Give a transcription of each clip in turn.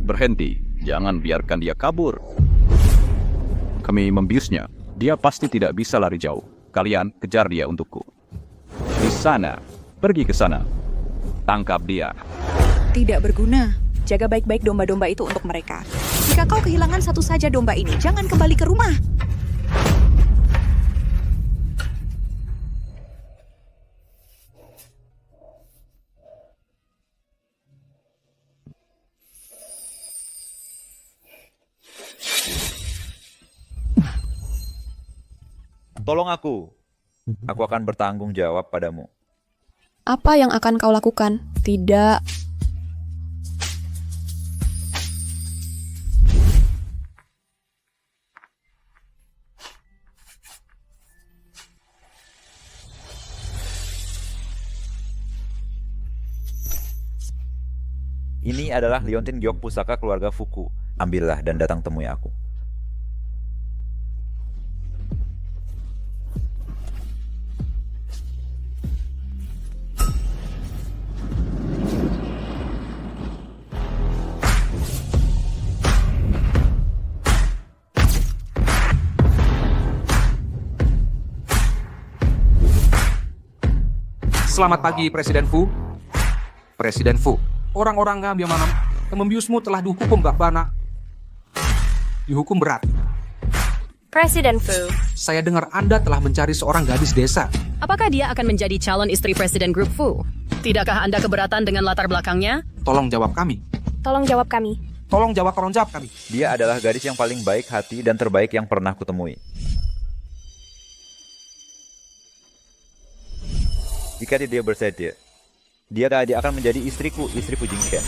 Berhenti, jangan biarkan dia kabur. Kami membiusnya, dia pasti tidak bisa lari jauh. Kalian kejar dia untukku. Di sana, pergi ke sana. Tangkap dia. Tidak berguna. Jaga baik-baik domba-domba itu untuk mereka. Jika kau kehilangan satu saja domba ini, jangan kembali ke rumah. Tolong aku. Aku akan bertanggung jawab padamu. Apa yang akan kau lakukan? Tidak. Ini adalah liontin giok pusaka keluarga Fuku. Ambillah dan datang temui aku. Selamat pagi, Presiden Fu. Presiden Fu, orang-orang kami yang membiusmu telah dihukum Mbak Bana. Dihukum berat. Presiden Fu, Saya dengar Anda telah mencari seorang gadis desa. Apakah dia akan menjadi calon istri Presiden Grup Fu? Tidakkah Anda keberatan dengan latar belakangnya? Tolong jawab kami. tolong jawab kami. Tolong jawab kami. Dia adalah gadis yang paling baik hati dan terbaik yang pernah kutemui. Jika dia bersedia, dia akan menjadi istriku, istri Fu Jingqian.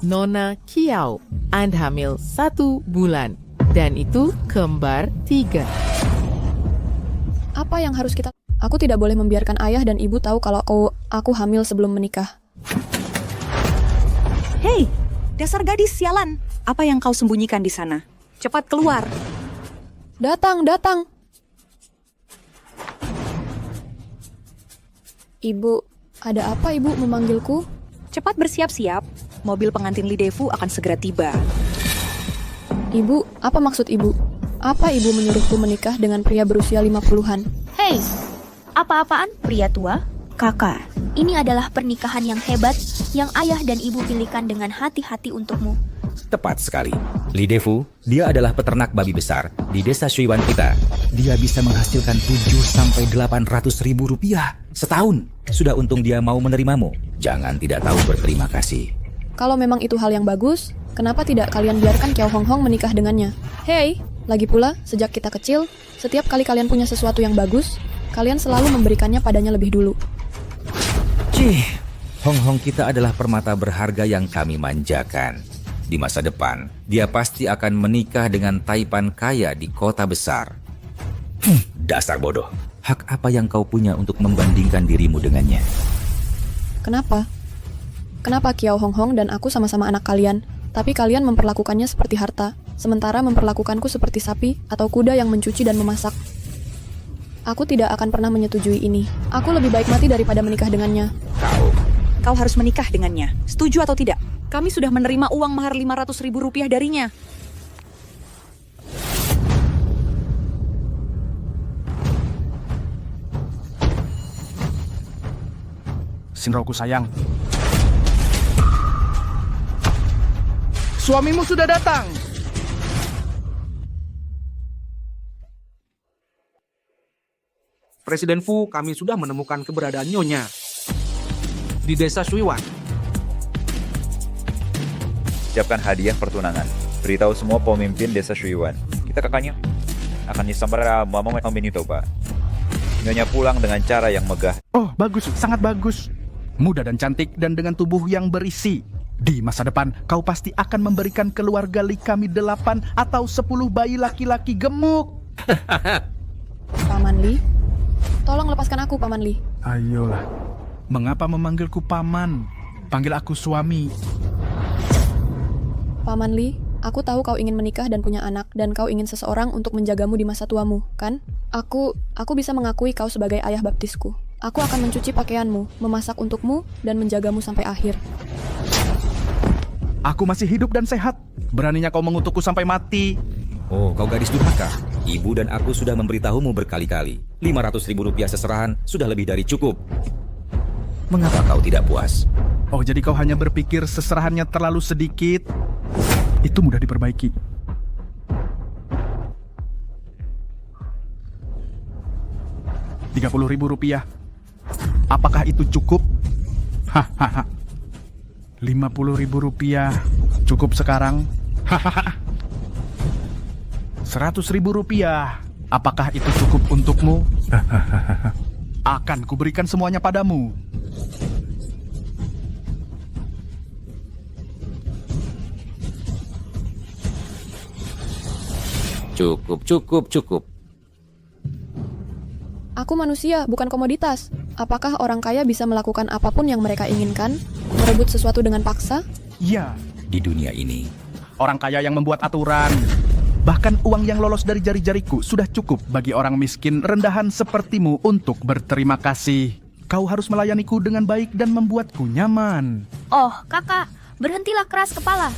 Nona Kiao, Anda hamil 1 bulan. Dan itu kembar 3. Apa yang harus kita... Aku tidak boleh membiarkan ayah dan ibu tahu kalau aku hamil sebelum menikah. Hei, dasar gadis sialan. Apa yang kau sembunyikan di sana? Cepat keluar. Datang. Ibu, ada apa ibu memanggilku? Cepat bersiap-siap. Mobil pengantin Li Defu akan segera tiba. Ibu, apa maksud ibu? Apa ibu menyuruhku menikah dengan pria berusia 50-an? Hei, apa-apaan pria tua? Kakak, ini adalah pernikahan yang hebat yang ayah dan ibu pilihkan dengan hati-hati untukmu. Tepat sekali. Li Defu, dia adalah peternak babi besar di desa Shuiwan kita. Dia bisa menghasilkan 7-800 ribu rupiah setahun. Sudah untung dia mau menerimamu. Jangan tidak tahu berterima kasih. Kalau memang itu hal yang bagus, kenapa tidak kalian biarkan Kiao Hong Hong menikah dengannya? Hei, lagi pula, sejak kita kecil, setiap kali kalian punya sesuatu yang bagus, kalian selalu memberikannya padanya lebih dulu. Hong Hong kita adalah permata berharga yang kami manjakan. Di masa depan, dia pasti akan menikah dengan taipan kaya di kota besar. Dasar bodoh. Hak apa yang kau punya untuk membandingkan dirimu dengannya? Kenapa? Kenapa Kiao Hong Hong dan aku sama-sama anak kalian, tapi kalian memperlakukannya seperti harta, sementara memperlakukanku seperti sapi atau kuda yang mencuci dan memasak? Aku tidak akan pernah menyetujui ini. Aku lebih baik mati daripada menikah dengannya. Kau harus menikah dengannya. Setuju atau tidak? Kami sudah menerima uang mahar 500 ribu rupiah darinya. Shinroku sayang. Suamimu sudah datang. Presiden Fu, kami sudah menemukan keberadaan Nyonya di desa Shuiwan. Siapkan hadiah pertunangan. Beritahu semua pemimpin desa Shuiwan. Kita kakaknya akan disambara momen itu, Pak. Nyonya pulang dengan cara yang megah. Oh, bagus, sangat bagus. Muda dan cantik dan dengan tubuh yang berisi. Di masa depan, kau pasti akan memberikan keluarga Li kami 8 atau 10 bayi laki-laki gemuk. Paman Li, tolong lepaskan aku, Paman Li. Ayolah. Mengapa memanggilku paman? Panggil aku suami. Paman Li, aku tahu kau ingin menikah dan punya anak, dan kau ingin seseorang untuk menjagamu di masa tuamu, kan? Aku bisa mengakui kau sebagai ayah baptisku. Aku akan mencuci pakaianmu, memasak untukmu, dan menjagamu sampai akhir. Aku masih hidup dan sehat. Beraninya kau mengutukku sampai mati. Oh, kau gadis durhaka. Ibu dan aku sudah memberitahumu berkali-kali. 500.000 rupiah seserahan sudah lebih dari cukup. Mengapa kau tidak puas? Oh, jadi kau hanya berpikir seserahannya terlalu sedikit? Itu mudah diperbaiki. Rp30.000. Apakah itu cukup? Hahaha. Rp50.000 cukup sekarang? Hahaha. Rp100.000. Apakah itu cukup untukmu? Akan kuberikan semuanya padamu. Cukup. Aku manusia, bukan komoditas. Apakah orang kaya bisa melakukan apapun yang mereka inginkan? Merebut sesuatu dengan paksa? Ya, Di dunia ini, orang kaya yang membuat aturan. Bahkan uang yang lolos dari jari-jariku sudah cukup bagi orang miskin rendahan sepertimu untuk berterima kasih. Kau harus melayaniku dengan baik dan membuatku nyaman. Oh, kakak, berhentilah keras kepala.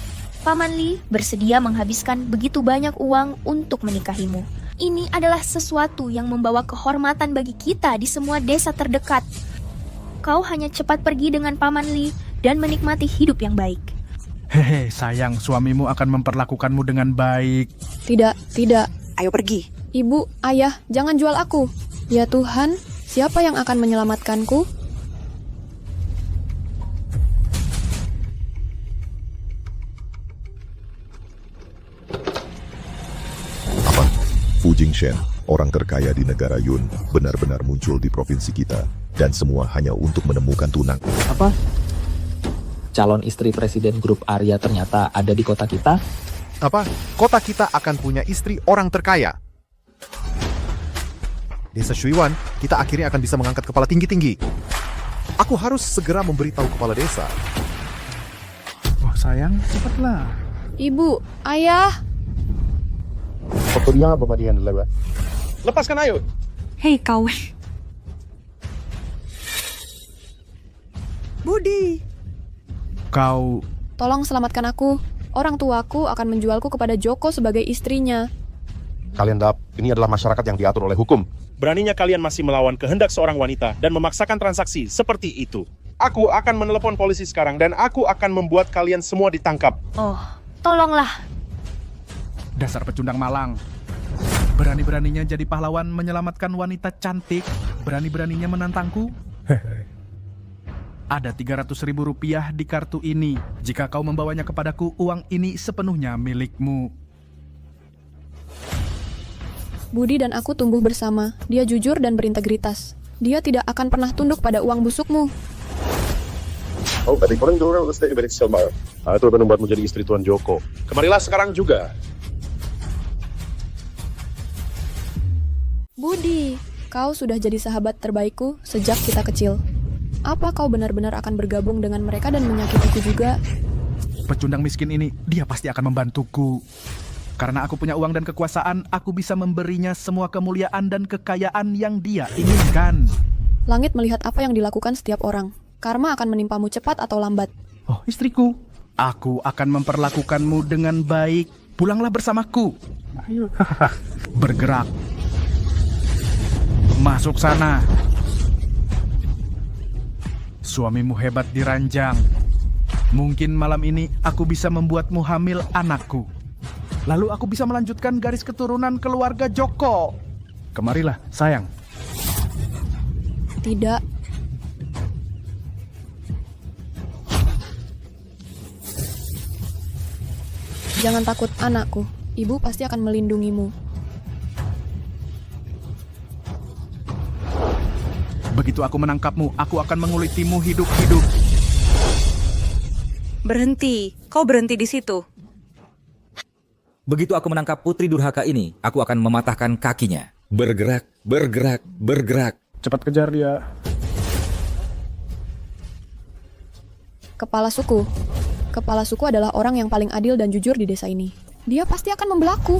Paman Li bersedia menghabiskan begitu banyak uang untuk menikahimu. Ini adalah sesuatu yang membawa kehormatan bagi kita di semua desa terdekat. Kau hanya cepat pergi dengan Paman Li dan menikmati hidup yang baik. Hehe, sayang, suamimu akan memperlakukanmu dengan baik. Tidak. Ayo pergi. Ibu, ayah, jangan jual aku. Ya Tuhan, siapa yang akan menyelamatkanku? Apa? Fu Jingshen, orang terkaya di negara Yun, benar-benar muncul di provinsi kita. Dan semua hanya untuk menemukan tunang. Apa? Calon istri presiden grup Arya ternyata ada di kota kita? Apa? Kota kita akan punya istri orang terkaya. Desa Shuiwan, kita akhirnya akan bisa mengangkat kepala tinggi-tinggi. Aku harus segera memberitahu kepala desa. Oh sayang, cepatlah. Ibu, ayah. Lepaskan ayo. Hei kau. Budi. Kau... Tolong selamatkan aku. Orang tuaku akan menjualku kepada Joko sebagai istrinya. Kalian ini adalah masyarakat yang diatur oleh hukum. Beraninya kalian masih melawan kehendak seorang wanita dan memaksakan transaksi seperti itu. Aku akan menelepon polisi sekarang dan aku akan membuat kalian semua ditangkap. Oh, tolonglah. Dasar pecundang malang. Berani-beraninya jadi pahlawan menyelamatkan wanita cantik. Berani-beraninya menantangku. Ada Rp300.000 di kartu ini. Jika kau membawanya kepadaku, uang ini sepenuhnya milikmu. Budi dan aku tumbuh bersama. Dia jujur dan berintegritas. Dia tidak akan pernah tunduk pada uang busukmu. Oh, berarti korang dua orang stay balik sama. Itu akan membuatmu jadi istri Tuan Joko. Kemarilah sekarang juga. Budi, kau sudah jadi sahabat terbaikku sejak kita kecil. Apa kau benar-benar akan bergabung dengan mereka dan menyakitiku juga? Pecundang miskin ini, dia pasti akan membantuku. Karena aku punya uang dan kekuasaan, aku bisa memberinya semua kemuliaan dan kekayaan yang dia inginkan. Langit melihat apa yang dilakukan setiap orang. Karma akan menimpamu cepat atau lambat. Oh, istriku. Aku akan memperlakukanmu dengan baik. Pulanglah bersamaku. Ayo. Bergerak. Masuk sana. Suamimu hebat di ranjang. Mungkin malam ini aku bisa membuatmu hamil anakku. Lalu aku bisa melanjutkan garis keturunan keluarga Joko. Kemarilah, sayang. Tidak. Jangan takut, anakku. Ibu pasti akan melindungimu. Begitu aku menangkapmu, aku akan mengulitimu hidup-hidup. Berhenti. Kau berhenti di situ. Begitu aku menangkap putri durhaka ini, aku akan mematahkan kakinya. Bergerak. Cepat kejar dia. Kepala suku. Kepala suku adalah orang yang paling adil dan jujur di desa ini. Dia pasti akan membelaku.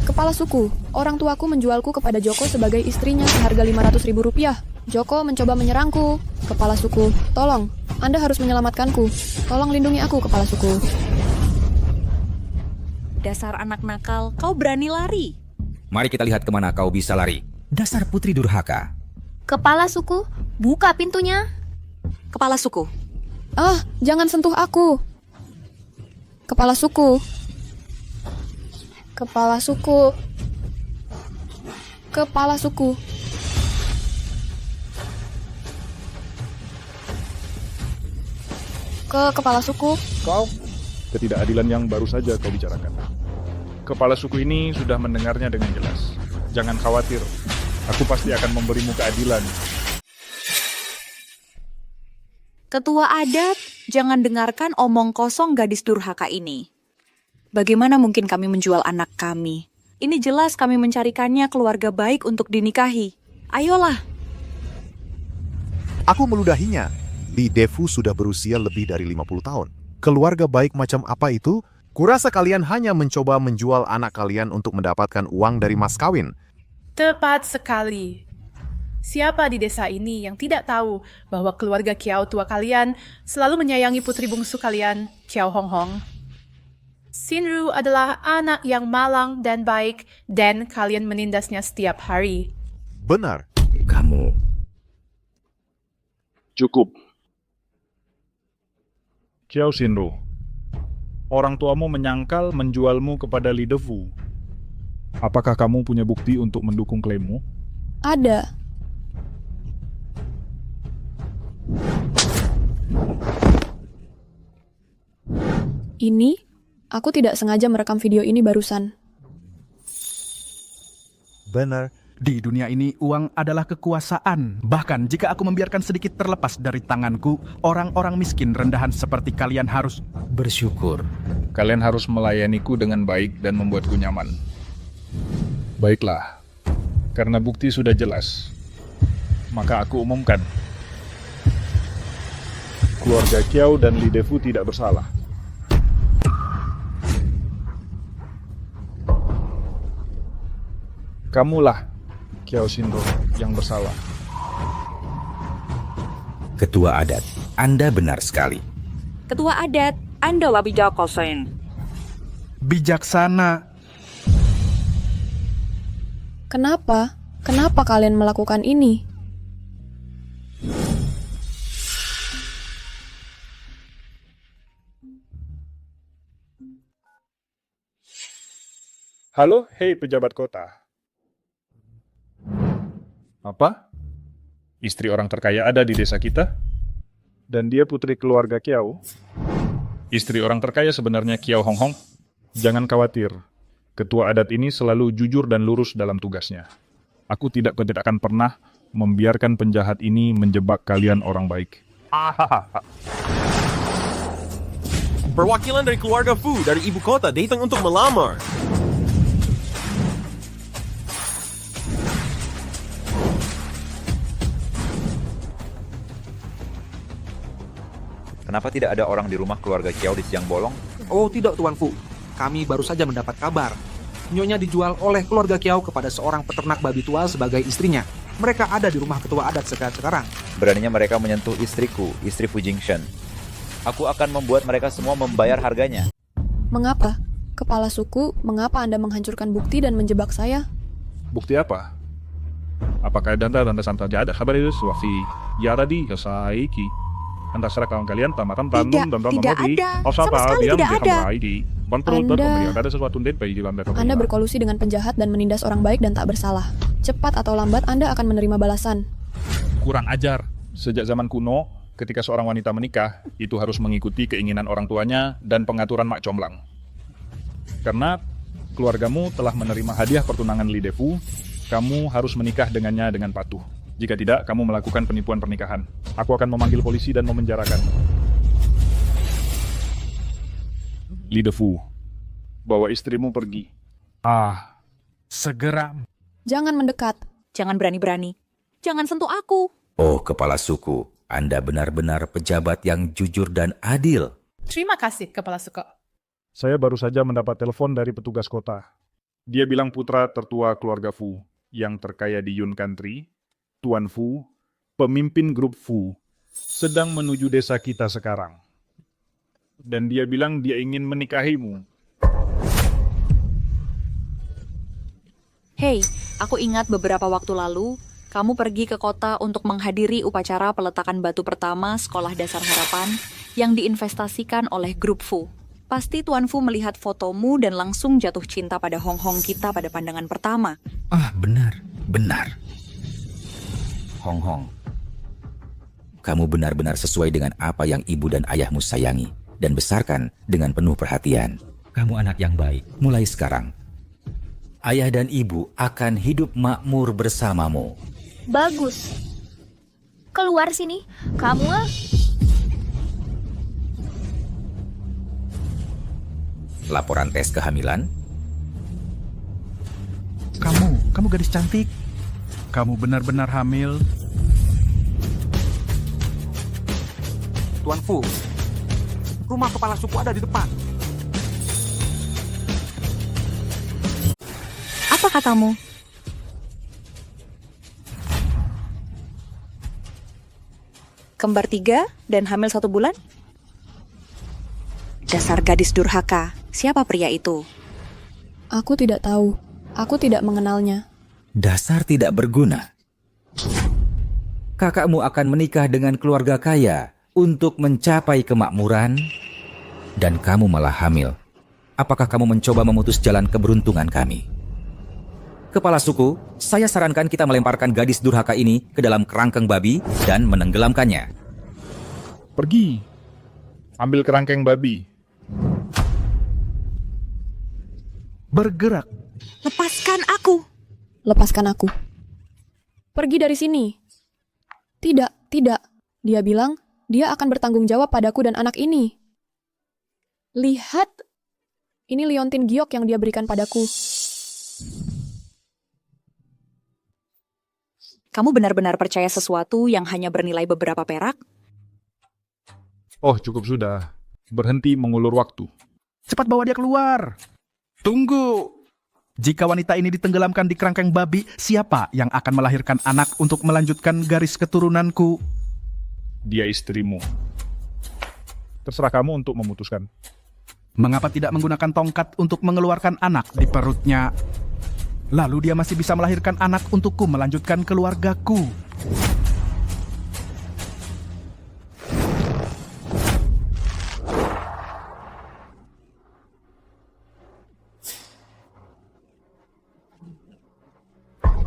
Kepala suku, orang tuaku menjualku kepada Joko sebagai istrinya seharga Rp500.000. Joko mencoba menyerangku. Kepala suku, tolong, Anda harus menyelamatkanku. Tolong lindungi aku, kepala suku. Dasar anak nakal, kau berani lari. Mari kita lihat kemana kau bisa lari. Dasar putri durhaka. Kepala suku, buka pintunya. Kepala suku. Ah, jangan sentuh aku. Kepala suku. Kepala suku. Kepala suku. Kepala suku. Kau, ketidakadilan yang baru saja kau bicarakan. Kepala suku ini sudah mendengarnya dengan jelas. Jangan khawatir, aku pasti akan memberimu keadilan. Ketua adat, jangan dengarkan omong kosong gadis durhaka ini. Bagaimana mungkin kami menjual anak kami? Ini jelas kami mencarikannya keluarga baik untuk dinikahi. Ayolah. Aku meludahinya. Li Defu sudah berusia lebih dari 50 tahun. Keluarga baik macam apa itu? Kurasa kalian hanya mencoba menjual anak kalian untuk mendapatkan uang dari mas kawin. Tepat sekali. Siapa di desa ini yang tidak tahu bahwa keluarga Kiao tua kalian selalu menyayangi putri bungsu kalian, Kiao Hong Hong? Sinru adalah anak yang malang dan baik, dan kalian menindasnya setiap hari. Benar. Kamu. Cukup. Kiao Shinru, orang tuamu menyangkal menjualmu kepada Li Defu. Apakah kamu punya bukti untuk mendukung klaimmu? Ada. Ini, aku tidak sengaja merekam video ini barusan. Benar. Di dunia ini, uang adalah kekuasaan. Bahkan jika aku membiarkan sedikit terlepas dari tanganku, orang-orang miskin rendahan seperti kalian harus bersyukur. Kalian harus melayaniku dengan baik dan membuatku nyaman. Baiklah, karena bukti sudah jelas, maka aku umumkan. Keluarga Kiao dan Li Defu tidak bersalah. Kamulah Kiao Shinru yang bersalah. Ketua adat, Anda benar sekali. Ketua adat, Anda wabijakosen. bijaksana. Kenapa? Kenapa kalian melakukan ini? Halo, hei pejabat kota. Apa? Istri orang terkaya ada di desa kita? Dan dia putri keluarga Kiao? Istri orang terkaya sebenarnya Kiao Hong Hong? Jangan khawatir. Ketua adat ini selalu jujur dan lurus dalam tugasnya. Aku tidak akan pernah membiarkan penjahat ini menjebak kalian orang baik. Perwakilan dari keluarga Fu dari ibu kota datang untuk melamar. Kenapa tidak ada orang di rumah keluarga Kiao di siang bolong? Oh tidak Tuan Fu, kami baru saja mendapat kabar. Nyonya dijual oleh keluarga Kiao kepada seorang peternak babi tua sebagai istrinya. Mereka ada di rumah ketua adat sekarang. Beraninya mereka menyentuh istriku, istri Fu Jingshen. Aku akan membuat mereka semua membayar harganya. Mengapa? Kepala suku, mengapa Anda menghancurkan bukti dan menjebak saya? Bukti apa? Apakah Anda saja ada kabar itu suafi Yaradi Yasaiki? Anda serah kawan kalian tamatan Tidak ada. Sama sekali tidak ada. Anda berkolusi dengan penjahat dan menindas orang baik dan tak bersalah. Cepat atau lambat Anda akan menerima balasan. Kurang ajar. Sejak zaman kuno, ketika seorang wanita menikah, itu harus mengikuti keinginan orang tuanya dan pengaturan mak comblang. Karena keluargamu telah menerima hadiah pertunangan Li Defu, kamu harus menikah dengannya dengan patuh. Jika tidak, kamu melakukan penipuan pernikahan. Aku akan memanggil polisi dan memenjarakan. Li Defu, bawa istrimu pergi. Segera. Jangan mendekat. Jangan berani-berani. Jangan sentuh aku. Oh, kepala suku, Anda benar-benar pejabat yang jujur dan adil. Terima kasih, Kepala Suku. Saya baru saja mendapat telepon dari petugas kota. Dia bilang putra tertua keluarga Fu, yang terkaya di Yun Country, Tuan Fu, pemimpin grup Fu, sedang menuju desa kita sekarang. Dan dia bilang dia ingin menikahimu. Hei, aku ingat beberapa waktu lalu, kamu pergi ke kota untuk menghadiri upacara peletakan batu pertama Sekolah Dasar Harapan yang diinvestasikan oleh Grup Fu. Pasti Tuan Fu melihat fotomu dan langsung jatuh cinta pada Hong Hong kita pada pandangan pertama. Ah, benar. Hong Hong, kamu benar-benar sesuai dengan apa yang ibu dan ayahmu sayangi dan besarkan dengan penuh perhatian. Kamu anak yang baik. Mulai sekarang, ayah dan ibu akan hidup makmur bersamamu. Bagus. Keluar sini, kamu ah. Laporan tes kehamilan. Kamu gadis cantik. Kamu benar-benar hamil. Tuan Fu, rumah kepala suku ada di depan. Apa katamu? Kembar 3 dan hamil 1 bulan? Dasar gadis durhaka. Siapa pria itu? Aku tidak tahu. Aku tidak mengenalnya. Dasar tidak berguna. Kakakmu akan menikah dengan keluarga kaya untuk mencapai kemakmuran, dan kamu malah hamil. Apakah kamu mencoba memutus jalan keberuntungan kami? Kepala suku, saya sarankan kita melemparkan gadis durhaka ini ke dalam kerangkeng babi dan menenggelamkannya. Pergi, ambil kerangkeng babi. Bergerak. Lepaskan aku. Lepaskan aku. Pergi dari sini. Tidak. Dia bilang dia akan bertanggung jawab padaku dan anak ini. Lihat. Ini liontin giok yang dia berikan padaku. Kamu benar-benar percaya sesuatu yang hanya bernilai beberapa perak? Oh, cukup sudah. Berhenti mengulur waktu. Cepat bawa dia keluar. Tunggu. Jika wanita ini ditenggelamkan di kerangkeng babi, siapa yang akan melahirkan anak untuk melanjutkan garis keturunanku? Dia istrimu. Terserah kamu untuk memutuskan. Mengapa tidak menggunakan tongkat untuk mengeluarkan anak di perutnya? Lalu dia masih bisa melahirkan anak untukku melanjutkan keluargaku.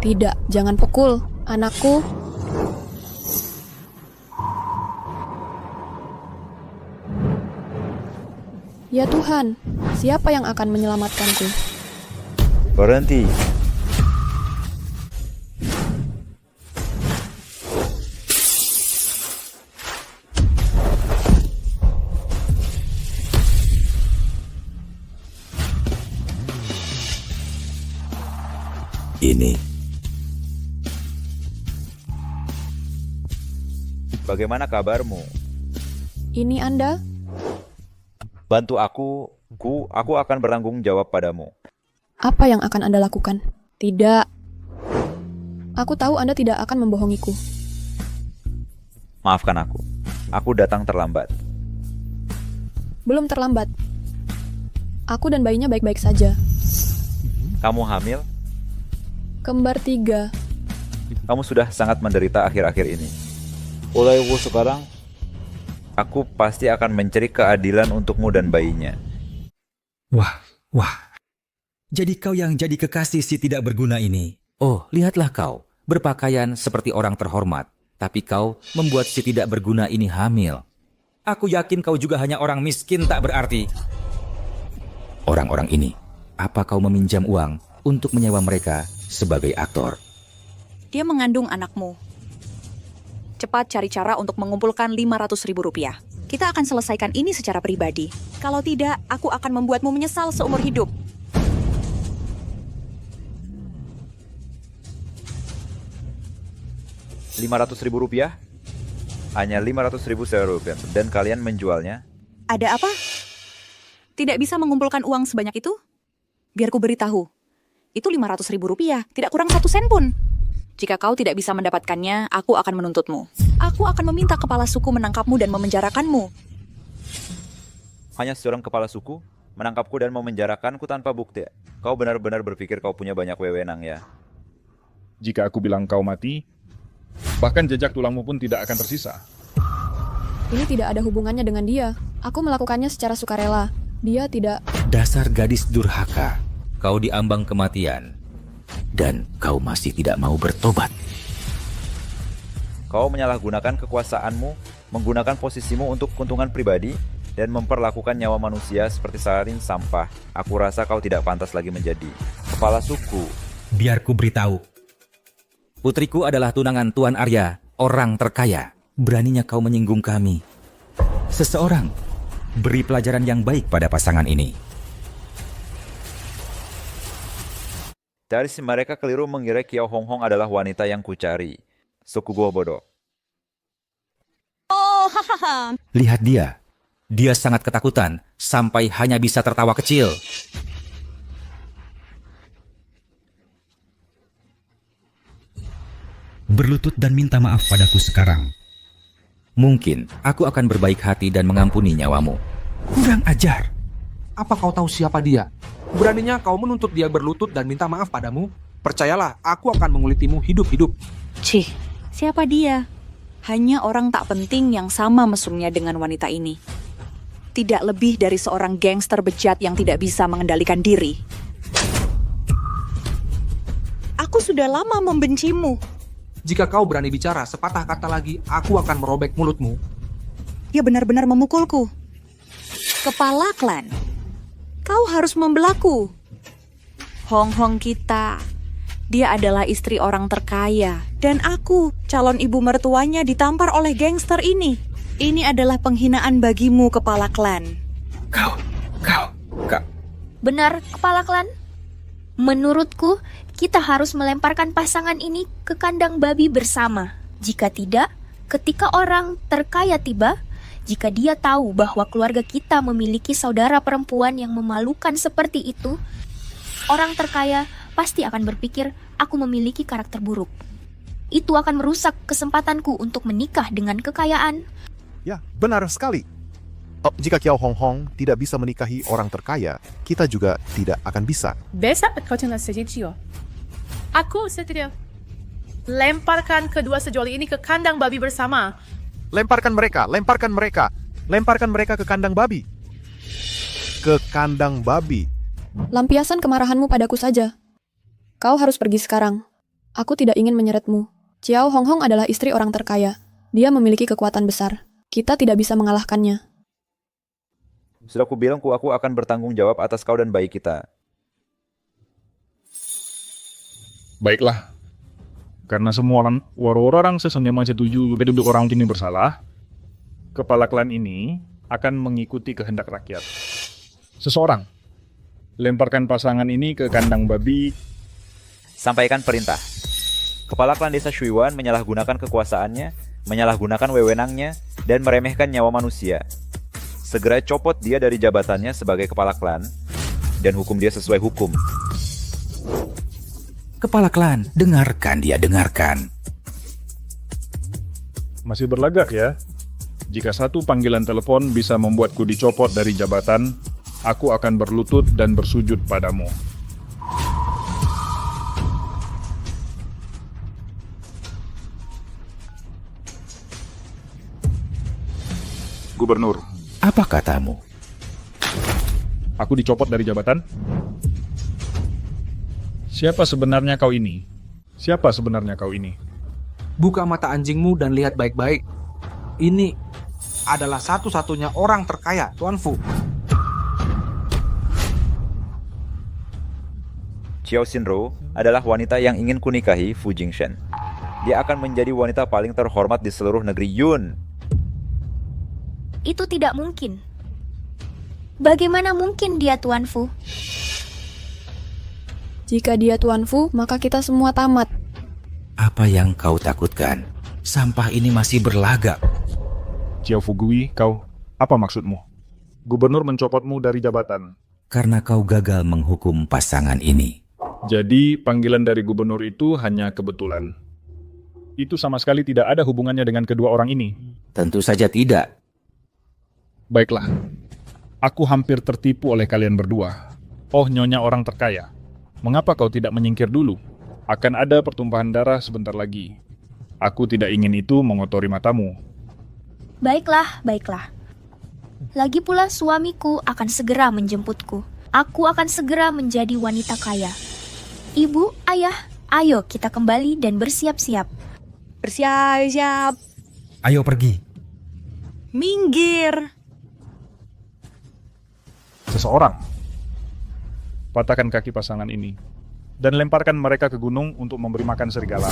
Tidak, jangan pukul anakku. Ya Tuhan, siapa yang akan menyelamatkanku? Berhenti. Ini. Bagaimana kabarmu? Ini Anda? Bantu aku akan bertanggung jawab padamu. Apa yang akan Anda lakukan? Tidak. Aku tahu Anda tidak akan membohongiku. Maafkan aku. Aku datang terlambat. Belum terlambat. Aku dan bayinya baik-baik saja. Kamu hamil? Kembar 3. Kamu sudah sangat menderita akhir-akhir ini. Mulai sekarang, aku pasti akan mencari keadilan untukmu dan bayinya. Wah. Jadi kau yang jadi kekasih si tidak berguna ini. Oh, lihatlah kau, berpakaian seperti orang terhormat, tapi kau membuat si tidak berguna ini hamil. Aku yakin kau juga hanya orang miskin tak berarti. Orang-orang ini, apa kau meminjam uang untuk menyewa mereka sebagai aktor? Dia mengandung anakmu. Cepat cari cara untuk mengumpulkan 500.000 rupiah. Kita akan selesaikan ini secara pribadi. Kalau tidak, aku akan membuatmu menyesal seumur hidup. Rp500.000? Hanya 500.000 rupiah. Dan kalian menjualnya? Ada apa? Tidak bisa mengumpulkan uang sebanyak itu? Biar ku beritahu. Itu 500.000 rupiah, tidak kurang 1 sen pun. Jika kau tidak bisa mendapatkannya, aku akan menuntutmu. Aku akan meminta kepala suku menangkapmu dan memenjarakanmu. Hanya seorang kepala suku menangkapku dan memenjarakanku tanpa bukti. Kau benar-benar berpikir kau punya banyak wewenang ya? Jika aku bilang kau mati, bahkan jejak tulangmu pun tidak akan tersisa. Ini tidak ada hubungannya dengan dia. Aku melakukannya secara sukarela. Dia tidak... Dasar gadis durhaka. Kau diambang kematian. Dan kau masih tidak mau bertobat. Kau menyalahgunakan kekuasaanmu, menggunakan posisimu untuk keuntungan pribadi, dan memperlakukan nyawa manusia seperti salin sampah. Aku rasa kau tidak pantas lagi menjadi kepala suku. Biar ku beritahu. Putriku adalah tunangan Tuan Arya, orang terkaya. Beraninya kau menyinggung kami. Seseorang, beri pelajaran yang baik pada pasangan ini. Dari si mereka keliru mengira Kiao Hong Hong adalah wanita yang kucari. Suku gua bodoh. Oh, hahaha. Lihat dia. Dia sangat ketakutan, sampai hanya bisa tertawa kecil. Berlutut dan minta maaf padaku sekarang. Mungkin aku akan berbaik hati dan mengampuni nyawamu. Kurang ajar. Apa kau tahu siapa dia? Beraninya kau menuntut dia berlutut dan minta maaf padamu? Percayalah, aku akan mengulitimu hidup-hidup. Cih, siapa dia? Hanya orang tak penting yang sama mesumnya dengan wanita ini. Tidak lebih dari seorang gangster bejat yang tidak bisa mengendalikan diri. Aku sudah lama membencimu. Jika kau berani bicara sepatah kata lagi, aku akan merobek mulutmu. Dia benar-benar memukulku. Kepala klan, kau harus membelaku. Hong Hong kita, dia adalah istri orang terkaya. Dan aku, calon ibu mertuanya, ditampar oleh gangster ini. Ini adalah penghinaan bagimu, kepala klan. Kau. Benar, kepala klan? Menurutku, kita harus melemparkan pasangan ini ke kandang babi bersama. Jika tidak, ketika orang terkaya tiba, jika dia tahu bahwa keluarga kita memiliki saudara perempuan yang memalukan seperti itu, orang terkaya pasti akan berpikir aku memiliki karakter buruk. Itu akan merusak kesempatanku untuk menikah dengan kekayaan. Ya, benar sekali. Jika Kiao Hong Hong tidak bisa menikahi orang terkaya, kita juga tidak akan bisa. Besok kau tinggal setuju. Aku setuju. Lemparkan kedua sejoli ini ke kandang babi bersama. Lemparkan mereka ke kandang babi. Ke kandang babi. Lampiasan kemarahanmu padaku saja. Kau harus pergi sekarang. Aku tidak ingin menyeretmu. Kiao Hong Hong adalah istri orang terkaya. Dia memiliki kekuatan besar. Kita tidak bisa mengalahkannya. Sudah aku bilang aku akan bertanggung jawab atas kau dan bayi kita. Baiklah. Karena semua orang sesungguhnya setuju duduk orang ini bersalah, kepala klan ini akan mengikuti kehendak rakyat. Seseorang, lemparkan pasangan ini ke kandang babi. Sampaikan perintah. Kepala klan desa Shuiwan menyalahgunakan kekuasaannya, menyalahgunakan wewenangnya, dan meremehkan nyawa manusia. Segera copot dia dari jabatannya sebagai kepala klan, dan hukum dia sesuai hukum. Kepala klan, dengarkan dia, dengarkan. Masih berlagak ya? Jika satu panggilan telepon bisa membuatku dicopot dari jabatan, aku akan berlutut dan bersujud padamu. Gubernur. Apa katamu? Aku dicopot dari jabatan? Siapa sebenarnya kau ini? Siapa sebenarnya kau ini? Buka mata anjingmu dan lihat baik-baik. Ini adalah satu-satunya orang terkaya, Tuan Fu. Xiao Xinru adalah wanita yang ingin kunikahi Fu Jingshen. Dia akan menjadi wanita paling terhormat di seluruh negeri Yun. Itu tidak mungkin. Bagaimana mungkin dia Tuan Fu? Jika dia Tuan Fu, maka kita semua tamat. Apa yang kau takutkan? Sampah ini masih berlagak. Xiao Fugui, kau, apa maksudmu? Gubernur mencopotmu dari jabatan. Karena kau gagal menghukum pasangan ini. Jadi panggilan dari gubernur itu hanya kebetulan. Itu sama sekali tidak ada hubungannya dengan kedua orang ini. Tentu saja tidak. Baiklah, aku hampir tertipu oleh kalian berdua. Oh, nyonya orang terkaya. Mengapa kau tidak menyingkir dulu? Akan ada pertumpahan darah sebentar lagi. Aku tidak ingin itu mengotori matamu. Baiklah, baiklah. Lagi pula suamiku akan segera menjemputku. Aku akan segera menjadi wanita kaya. Ibu, ayah, ayo kita kembali dan bersiap-siap. Bersiap-siap. Ayo pergi. Minggir. Seseorang. Patahkan kaki pasangan ini. Dan lemparkan mereka ke gunung untuk memberi makan serigala.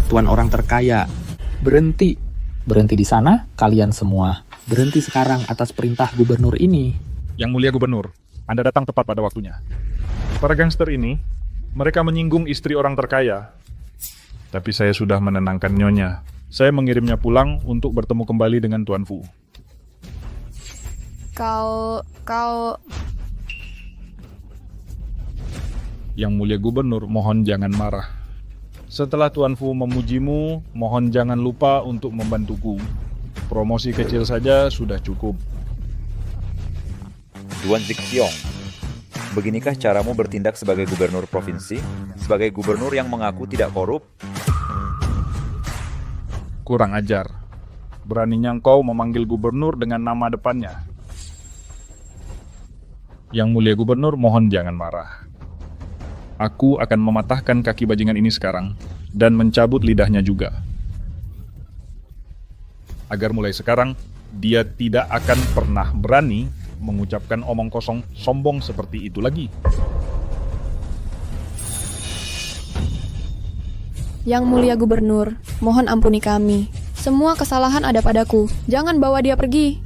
Tuan orang terkaya, berhenti. Berhenti di sana, kalian semua. Berhenti sekarang atas perintah gubernur ini. Yang mulia gubernur, Anda datang tepat pada waktunya. Para gangster ini, mereka menyinggung istri orang terkaya. Tapi saya sudah menenangkan nyonya. Saya mengirimnya pulang untuk bertemu kembali dengan Tuan Fu. Kau... Yang mulia gubernur, mohon jangan marah. Setelah Tuan Fu memujimu, mohon jangan lupa untuk membantuku. Promosi kecil saja sudah cukup. Tuan Zixiong, beginikah caramu bertindak sebagai gubernur provinsi? Sebagai gubernur yang mengaku tidak korup? Kurang ajar. Beraninya engkau memanggil gubernur dengan nama depannya. Yang mulia gubernur, mohon jangan marah. Aku akan mematahkan kaki bajingan ini sekarang dan mencabut lidahnya juga. Agar mulai sekarang, dia tidak akan pernah berani mengucapkan omong kosong sombong seperti itu lagi. Yang mulia gubernur, mohon ampuni kami. Semua kesalahan ada padaku. Jangan bawa dia pergi.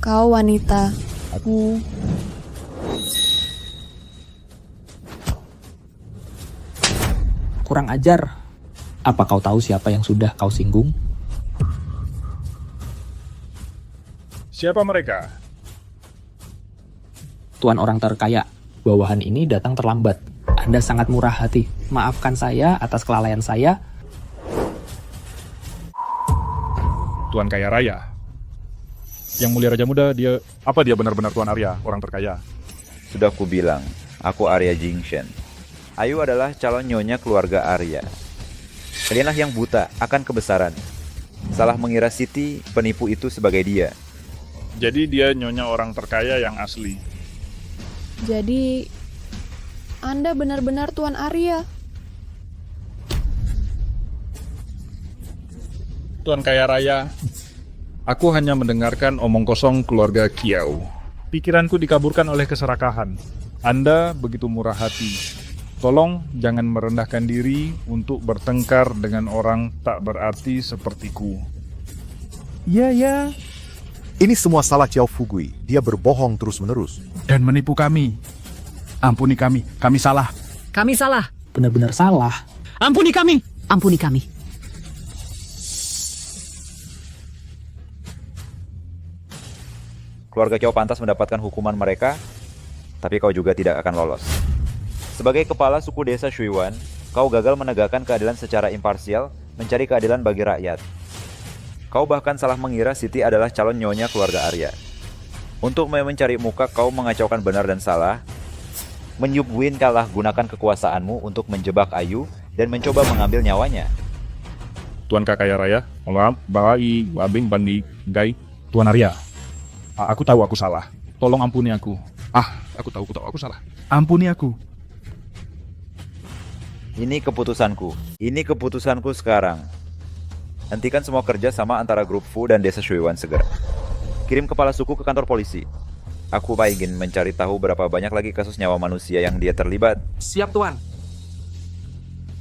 Kau wanita. Aku... Kurang ajar. Apa kau tahu siapa yang sudah kau singgung? Siapa mereka? Tuan orang terkaya. Bawahan ini datang terlambat. Anda sangat murah hati. Maafkan saya atas kelalaian saya. Tuan Kaya Raya. Yang mulia Raja Muda, dia benar-benar Tuan Arya, orang terkaya? Sudah kubilang, aku Arya Jingshen. Ayu adalah calon nyonya keluarga Arya. Kalianlah yang buta akan kebesaran. Salah mengira Siti, penipu itu sebagai dia. Jadi dia nyonya orang terkaya yang asli. Jadi... Anda benar-benar Tuan Arya. Tuan Kaya Raya, aku hanya mendengarkan omong kosong keluarga Kiau. Pikiranku dikaburkan oleh keserakahan. Anda begitu murah hati. Tolong jangan merendahkan diri untuk bertengkar dengan orang tak berarti sepertiku. Ya. Ini semua salah Xiao Fugui. Dia berbohong terus-menerus. Dan menipu kami. Ampuni kami salah. Kami salah. Benar-benar salah. Ampuni kami. Ampuni kami. Keluarga Kiau pantas mendapatkan hukuman mereka, tapi kau juga tidak akan lolos. Sebagai kepala suku desa Shuiwan, kau gagal menegakkan keadilan secara imparsial, mencari keadilan bagi rakyat. Kau bahkan salah mengira Siti adalah calon nyonya keluarga Arya. Untuk mencari muka, kau mengacaukan benar dan salah. Menyubwin kalah gunakan kekuasaanmu untuk menjebak Ayu dan mencoba mengambil nyawanya. Tuan Kaya Raya, Bawai, Wabing, Bandi, Gai, Tuan Arya. Aku tahu aku salah. Tolong ampuni aku. Aku tahu aku salah. Ampuni aku. Ini keputusanku sekarang. Hentikan semua kerja sama antara grup Fu dan desa Shuiwan segera. Kirim kepala suku ke kantor polisi. Aku ingin mencari tahu berapa banyak lagi kasus nyawa manusia yang dia terlibat. Siap, Tuan.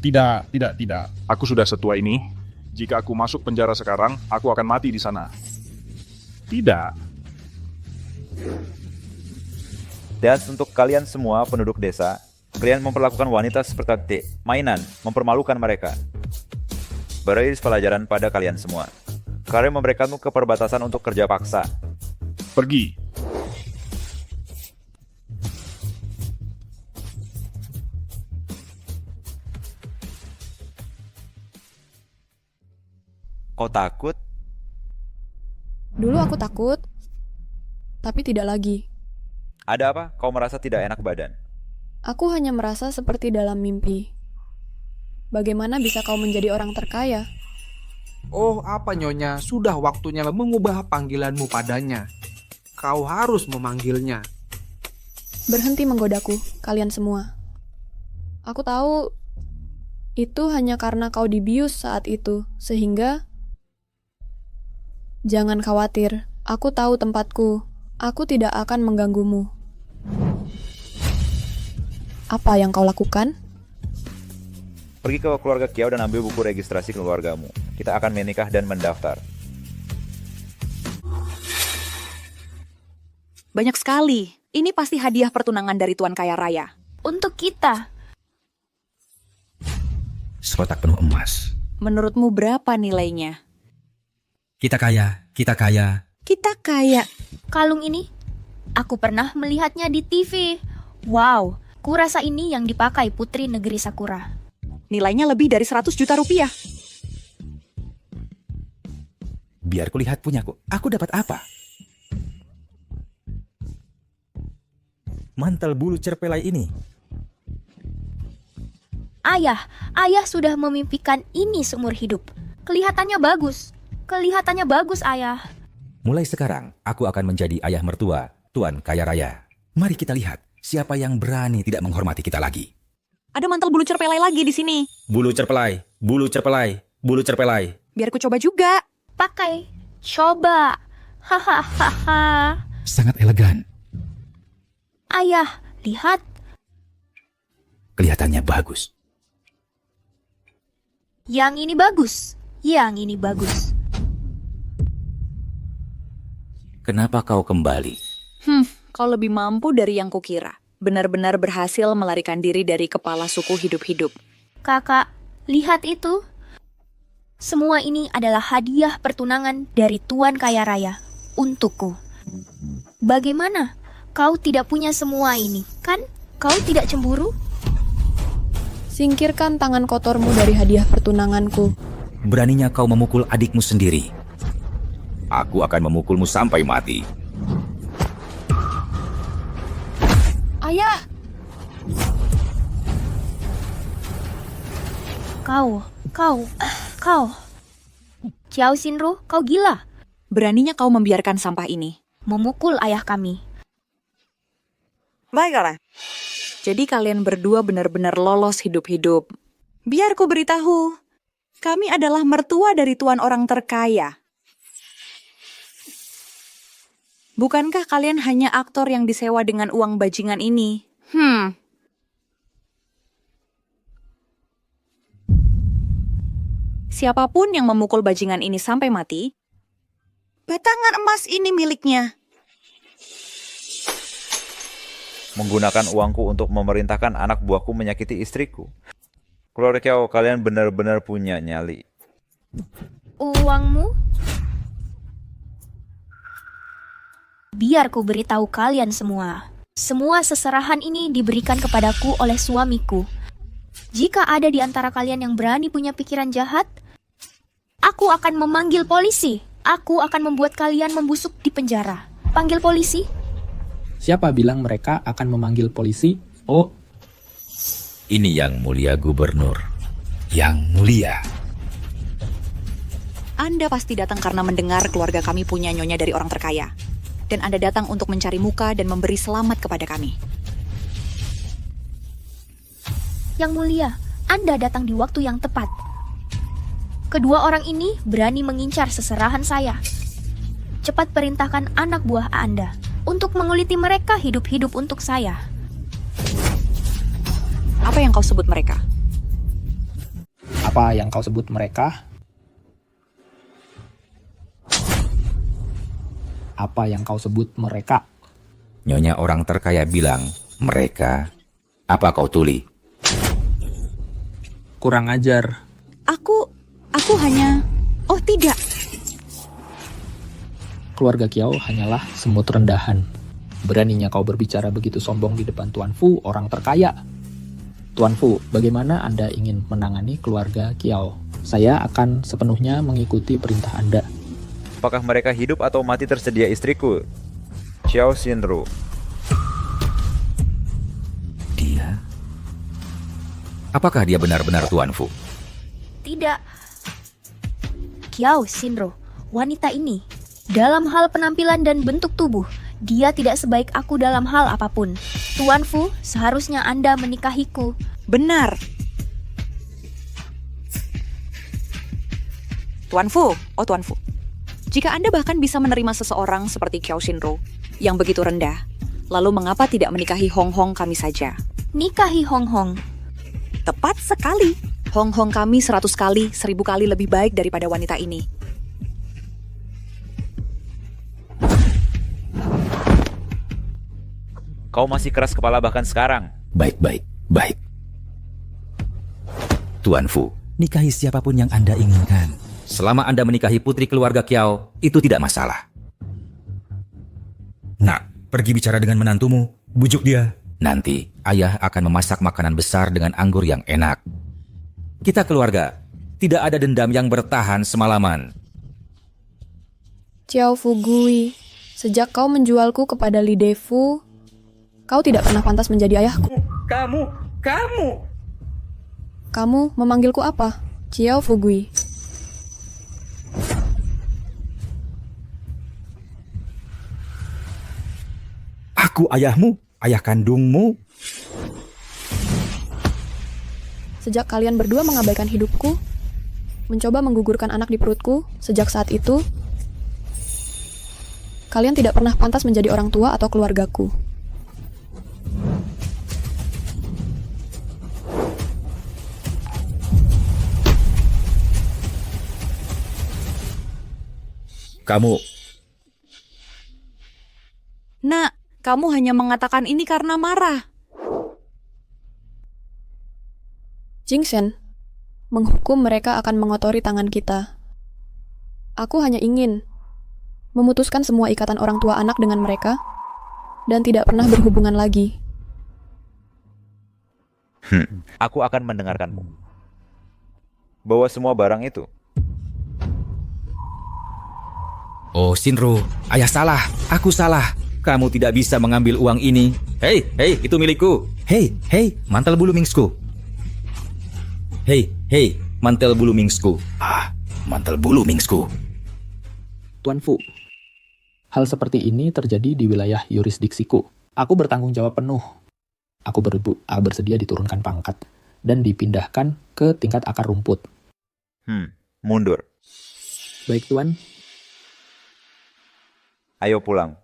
Tidak. Aku sudah setua ini. Jika aku masuk penjara sekarang, aku akan mati di sana. Tidak. Dan untuk kalian semua penduduk desa, Kalian memperlakukan wanita seperti mainan, mempermalukan mereka. Beriris pelajaran pada kalian semua. Kalian memberikanmu ke perbatasan untuk kerja paksa. Pergi. Kau takut? Dulu aku takut, tapi tidak lagi. Ada apa? Kau merasa tidak enak badan? Aku hanya merasa seperti dalam mimpi. Bagaimana bisa kau menjadi orang terkaya? Oh, apa Nyonya? Sudah waktunya mengubah panggilanmu padanya. Kau harus memanggilnya. Berhenti menggodaku, kalian semua. Aku tahu itu hanya karena kau dibius saat itu, sehingga... Jangan khawatir, aku tahu tempatku. Aku tidak akan mengganggumu. Apa yang kau lakukan? Pergi ke keluarga Kiao dan ambil buku registrasi keluargamu. Kita akan menikah dan mendaftar. Banyak sekali. Ini pasti hadiah pertunangan dari Tuan Kaya Raya. Untuk kita. Sekotak penuh emas. Menurutmu berapa nilainya? Kita kaya, kita kaya. Kita kaya. Kalung ini, aku pernah melihatnya di TV. Wow, kurasa ini yang dipakai Putri Negeri Sakura. Nilainya lebih dari 100 juta rupiah. Biar kulihat punyaku. Aku dapat apa? Mantel bulu cerpelai ini. Ayah sudah memimpikan ini seumur hidup. Kelihatannya bagus. Kelihatannya bagus, Ayah. Mulai sekarang, aku akan menjadi ayah mertua Tuan Kaya Raya. Mari kita lihat siapa yang berani tidak menghormati kita lagi. Ada mantel bulu cerpelai lagi di sini. Bulu cerpelai, bulu cerpelai, bulu cerpelai. Biar ku coba juga. Pakai. Coba. Hahaha. Sangat elegan. Ayah, lihat. Kelihatannya bagus. Yang ini bagus. Yang ini bagus. Kenapa kau kembali? Kau lebih mampu dari yang kukira. Benar-benar berhasil melarikan diri dari kepala suku hidup-hidup. Kakak, lihat itu. Semua ini adalah hadiah pertunangan dari Tuan Kaya Raya untukku. Bagaimana? Kau tidak punya semua ini, kan? Kau tidak cemburu? Singkirkan tangan kotormu dari hadiah pertunanganku. Beraninya kau memukul adikmu sendiri. Aku akan memukulmu sampai mati. Ayah! Kau. Xiao Xinru, kau gila. Beraninya kau membiarkan sampah ini. Memukul ayah kami. Baiklah. Jadi kalian berdua benar-benar lolos hidup-hidup. Biar ku beritahu, kami adalah mertua dari tuan orang terkaya. Bukankah kalian hanya aktor yang disewa dengan uang bajingan ini? Siapapun yang memukul bajingan ini sampai mati, batangan emas ini miliknya. Menggunakan uangku untuk memerintahkan anak buahku menyakiti istriku. Keluarga Kiao, kalian benar-benar punya nyali. Uangmu? Biar ku beritahu kalian semua. Semua seserahan ini diberikan kepadaku oleh suamiku. Jika ada di antara kalian yang berani punya pikiran jahat, aku akan memanggil polisi. Aku akan membuat kalian membusuk di penjara. Panggil polisi. Siapa bilang mereka akan memanggil polisi? Oh, ini yang mulia gubernur. Yang mulia. Anda pasti datang karena mendengar keluarga kami punya nyonya dari orang terkaya. Dan Anda datang untuk mencari muka dan memberi selamat kepada kami. Yang mulia, Anda datang di waktu yang tepat. Kedua orang ini berani mengincar seserahan saya. Cepat perintahkan anak buah Anda untuk menguliti mereka hidup-hidup untuk saya. Apa yang kau sebut mereka? apa yang kau sebut mereka? Apa yang kau sebut mereka? Nyonya orang terkaya bilang, mereka Apa kau tuli? Kurang ajar. Aku hanya... Oh tidak, Keluarga Kiao hanyalah semut rendahan. Beraninya kau berbicara begitu sombong di depan Tuan Fu, orang terkaya. Tuan Fu, bagaimana Anda ingin menangani keluarga Kiao? Saya akan sepenuhnya mengikuti perintah Anda. Apakah mereka hidup atau mati tersedia istriku? Xiao Xinru. Dia? Apakah dia benar-benar Tuan Fu? Tidak. Qiao Xinru, wanita ini, dalam hal penampilan dan bentuk tubuh, dia tidak sebaik aku dalam hal apapun. Tuan Fu, seharusnya Anda menikahiku. benar. Tuan Fu, Tuan Fu. Jika Anda bahkan bisa menerima seseorang seperti Qiao Xinru yang begitu rendah, lalu mengapa tidak menikahi Hong Hong kami saja? Nikahi Hong Hong. Tepat sekali. Hong Hong kami 100 kali, 1000 kali lebih baik daripada wanita ini. Kau masih keras kepala bahkan sekarang. Baik. Tuan Fu, nikahi siapapun yang Anda inginkan. Selama Anda menikahi putri keluarga Kiao, itu tidak masalah. Nak, pergi bicara dengan menantumu. Bujuk dia. Nanti, ayah akan memasak makanan besar dengan anggur yang enak. Kita keluarga, tidak ada dendam yang bertahan semalaman. Xiao Fugui, sejak kau menjualku kepada Li Defu, kau tidak pernah pantas menjadi ayahku. Kamu memanggilku apa? Xiao Fugui. Aku ayahmu, ayah kandungmu. Sejak kalian berdua mengabaikan hidupku, mencoba menggugurkan anak di perutku, sejak saat itu, kalian tidak pernah pantas menjadi orang tua atau keluargaku. Kamu, Nak, kamu hanya mengatakan ini karena marah. Jingsen, menghukum mereka akan mengotori tangan kita. Aku hanya ingin memutuskan semua ikatan orang tua anak dengan mereka dan tidak pernah berhubungan lagi. Aku akan mendengarkanmu. Bawa semua barang itu. Oh Xinru, ayah salah, aku salah. Kamu tidak bisa mengambil uang ini. Hei, itu milikku. Hei, mantel bulu mingsku. Hei, mantel bulu mingsku. Mantel bulu mingsku. Tuan Fu, hal seperti ini terjadi di wilayah yurisdiksiku. Aku bertanggung jawab penuh. Aku bersedia diturunkan pangkat dan dipindahkan ke tingkat akar rumput. Mundur. Baik, Tuan. Ayo pulang.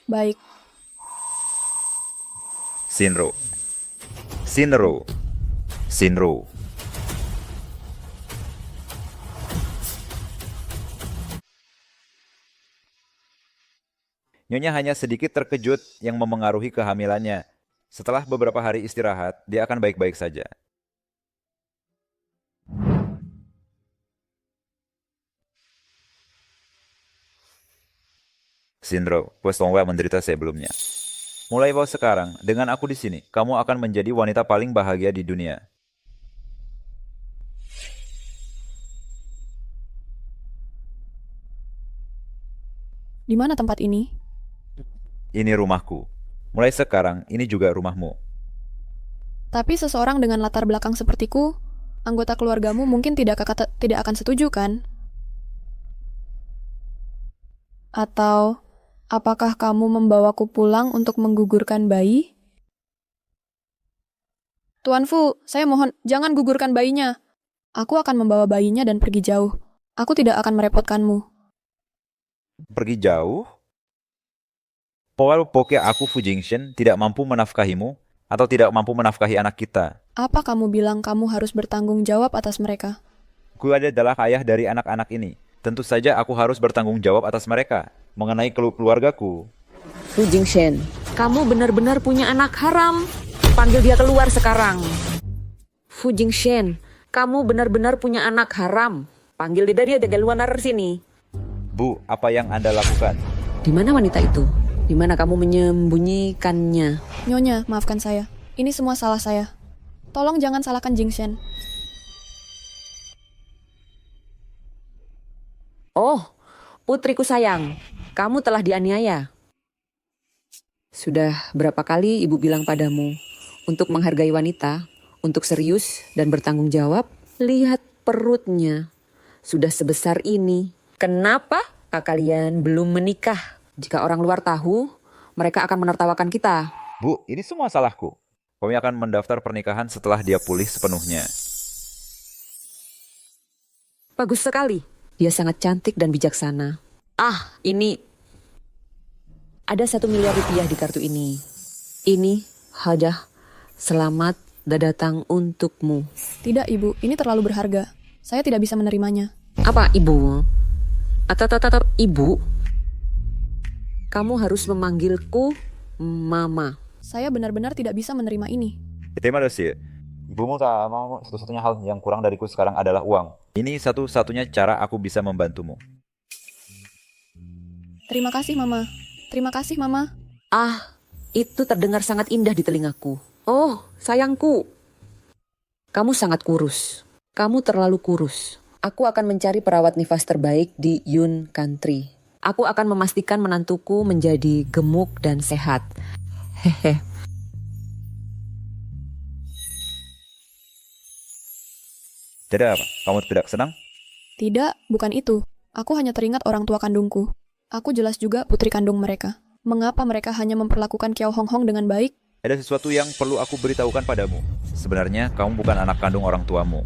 Baik. Xinru. Nyonya hanya sedikit terkejut yang memengaruhi kehamilannya. Setelah beberapa hari istirahat, dia akan baik-baik saja. Xinru, Westongwa menderita sebelumnya. Mulai sekarang, dengan aku di sini, kamu akan menjadi wanita paling bahagia di dunia. Di mana tempat ini? Ini rumahku. Mulai sekarang, ini juga rumahmu. Tapi seseorang dengan latar belakang sepertiku, anggota keluargamu mungkin tidak akan setuju, kan? Atau apakah kamu membawaku pulang untuk menggugurkan bayi? Tuan Fu, saya mohon jangan gugurkan bayinya. Aku akan membawa bayinya dan pergi jauh. Aku tidak akan merepotkanmu. Pergi jauh? Powell Poke aku Fu Jingshen tidak mampu menafkahimu atau tidak mampu menafkahi anak kita. Apa kamu bilang kamu harus bertanggung jawab atas mereka? Gue adalah ayah dari anak-anak ini. Tentu saja aku harus bertanggung jawab atas mereka. Mengenai keluargaku. Fu Jingshen, kamu benar-benar punya anak haram. Panggil dia keluar sekarang. Fu Jingshen, kamu benar-benar punya anak haram. Panggil dia dari luar sini. Bu, apa yang Anda lakukan? Di mana wanita itu? Di mana kamu menyembunyikannya? Nyonya, maafkan saya. Ini semua salah saya. Tolong jangan salahkan Jingshen. Oh, putriku sayang, kamu telah dianiaya. Sudah berapa kali ibu bilang padamu untuk menghargai wanita, untuk serius dan bertanggung jawab? Lihat perutnya, sudah sebesar ini. Kenapa kalian belum menikah? Jika orang luar tahu, mereka akan menertawakan kita. Bu, ini semua salahku. Kami akan mendaftar pernikahan setelah dia pulih sepenuhnya. Bagus sekali. Dia sangat cantik dan bijaksana. Ini. Ada 1 miliar rupiah di kartu ini. Ini hadiah selamat datang untukmu. Tidak, Ibu. Ini terlalu berharga. Saya tidak bisa menerimanya. Apa, Ibu? Atau Ibu? Kamu harus memanggilku Mama. Saya benar-benar tidak bisa menerima ini. Terima kasih. Ibumu tak mau, satu-satunya hal yang kurang dariku sekarang adalah uang. Ini satu-satunya cara aku bisa membantumu. Terima kasih, Mama. Terima kasih, Mama. Itu terdengar sangat indah di telingaku. Oh, sayangku. Kamu sangat kurus. Kamu terlalu kurus. Aku akan mencari perawat nifas terbaik di Yun Country. Aku akan memastikan menantuku menjadi gemuk dan sehat. Hehe. Jadi apa? Kamu tidak senang? Tidak, bukan itu. Aku hanya teringat orang tua kandungku. Aku jelas juga putri kandung mereka. Mengapa mereka hanya memperlakukan Kiao Hong Hong dengan baik? Ada sesuatu yang perlu aku beritahukan padamu. Sebenarnya kamu bukan anak kandung orang tuamu.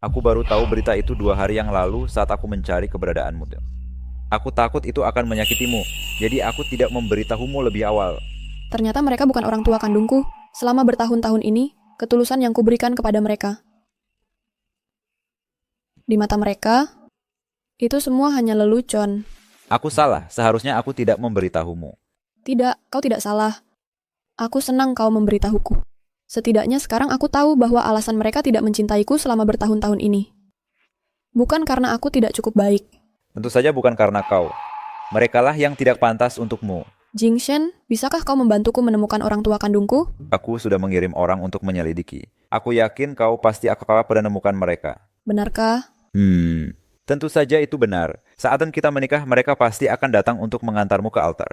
Aku baru tahu berita itu 2 hari yang lalu saat aku mencari keberadaanmu. Aku takut itu akan menyakitimu. Jadi aku tidak memberitahumu lebih awal. Ternyata mereka bukan orang tua kandungku. Selama bertahun-tahun ini, ketulusan yang kuberikan kepada mereka. Di mata mereka, itu semua hanya lelucon. Aku salah, seharusnya aku tidak memberitahumu. Tidak, kau tidak salah. Aku senang kau memberitahuku. Setidaknya sekarang aku tahu bahwa alasan mereka tidak mencintaiku selama bertahun-tahun ini. Bukan karena aku tidak cukup baik. Tentu saja bukan karena kau. Merekalah yang tidak pantas untukmu. Jingshen, bisakah kau membantuku menemukan orang tua kandungku? Aku sudah mengirim orang untuk menyelidiki. Aku yakin kau pasti akan menemukan mereka. Benarkah? Tentu saja itu benar. Saat kita menikah, mereka pasti akan datang untuk mengantarmu ke altar.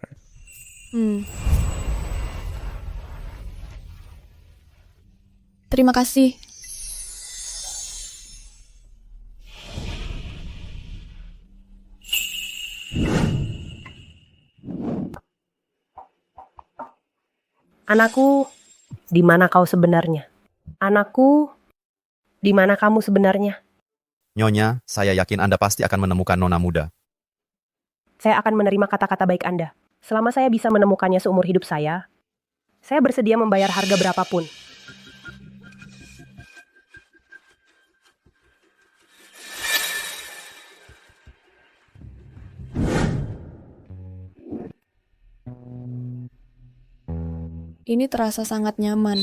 Terima kasih. Anakku, di mana kau sebenarnya? Anakku, di mana kamu sebenarnya? Nyonya, saya yakin Anda pasti akan menemukan nona muda. Saya akan menerima kata-kata baik Anda. Selama saya bisa menemukannya seumur hidup saya bersedia membayar harga berapapun. Ini terasa sangat nyaman.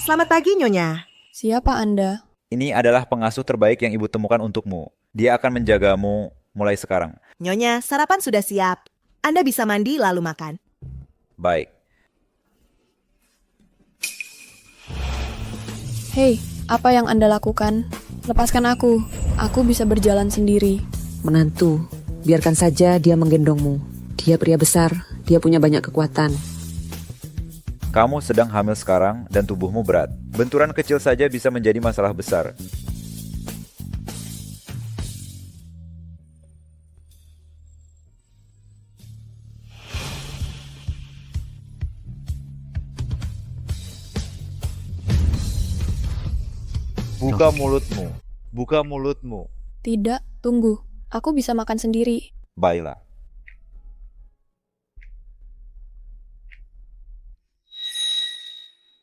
Selamat pagi, Nyonya. Siapa Anda? Ini adalah pengasuh terbaik yang ibu temukan untukmu. Dia akan menjagamu mulai sekarang. Nyonya, sarapan sudah siap. Anda bisa mandi lalu makan. Baik. Hei, apa yang Anda lakukan? Lepaskan aku. Aku bisa berjalan sendiri. Menantu, biarkan saja dia menggendongmu. Dia pria besar, dia punya banyak kekuatan. Kamu sedang hamil sekarang dan tubuhmu berat. Benturan kecil saja bisa menjadi masalah besar. Buka mulutmu. Buka mulutmu. Tidak, tunggu. Aku bisa makan sendiri. Baiklah.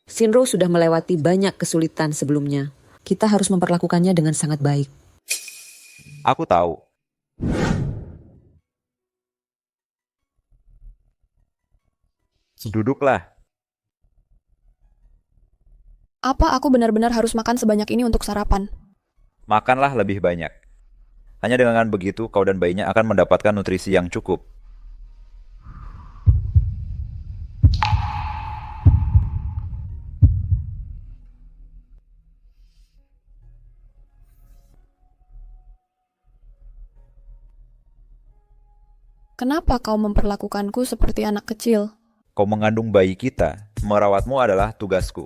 Shinro sudah melewati banyak kesulitan sebelumnya. Kita harus memperlakukannya dengan sangat baik. Aku tahu. Duduklah. Apa aku benar-benar harus makan sebanyak ini untuk sarapan? Makanlah lebih banyak. Hanya dengan begitu, kau dan bayinya akan mendapatkan nutrisi yang cukup. Kenapa kau memperlakukanku seperti anak kecil? Kau mengandung bayi kita, merawatmu adalah tugasku.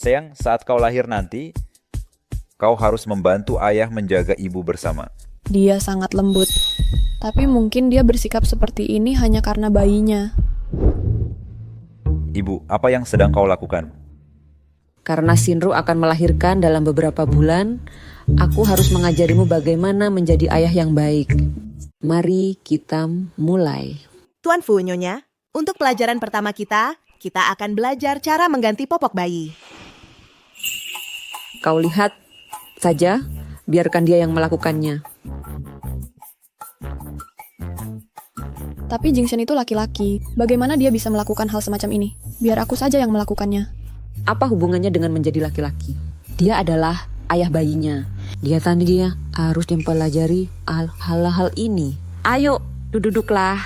Sayang, saat kau lahir nanti, kau harus membantu ayah menjaga ibu bersama. Dia sangat lembut. Tapi mungkin dia bersikap seperti ini hanya karena bayinya. Ibu, apa yang sedang kau lakukan? Karena Shinru akan melahirkan dalam beberapa bulan, aku harus mengajarimu bagaimana menjadi ayah yang baik. Mari kita mulai. Tuan Fu, Nyonya, untuk pelajaran pertama kita akan belajar cara mengganti popok bayi. Kau lihat saja, biarkan dia yang melakukannya. Tapi Jingxian itu laki-laki. Bagaimana dia bisa melakukan hal semacam ini? Biar aku saja yang melakukannya. Apa hubungannya dengan menjadi laki-laki? Dia adalah ayah bayinya. Dia harus mempelajari hal-hal ini. Ayo, duduklah.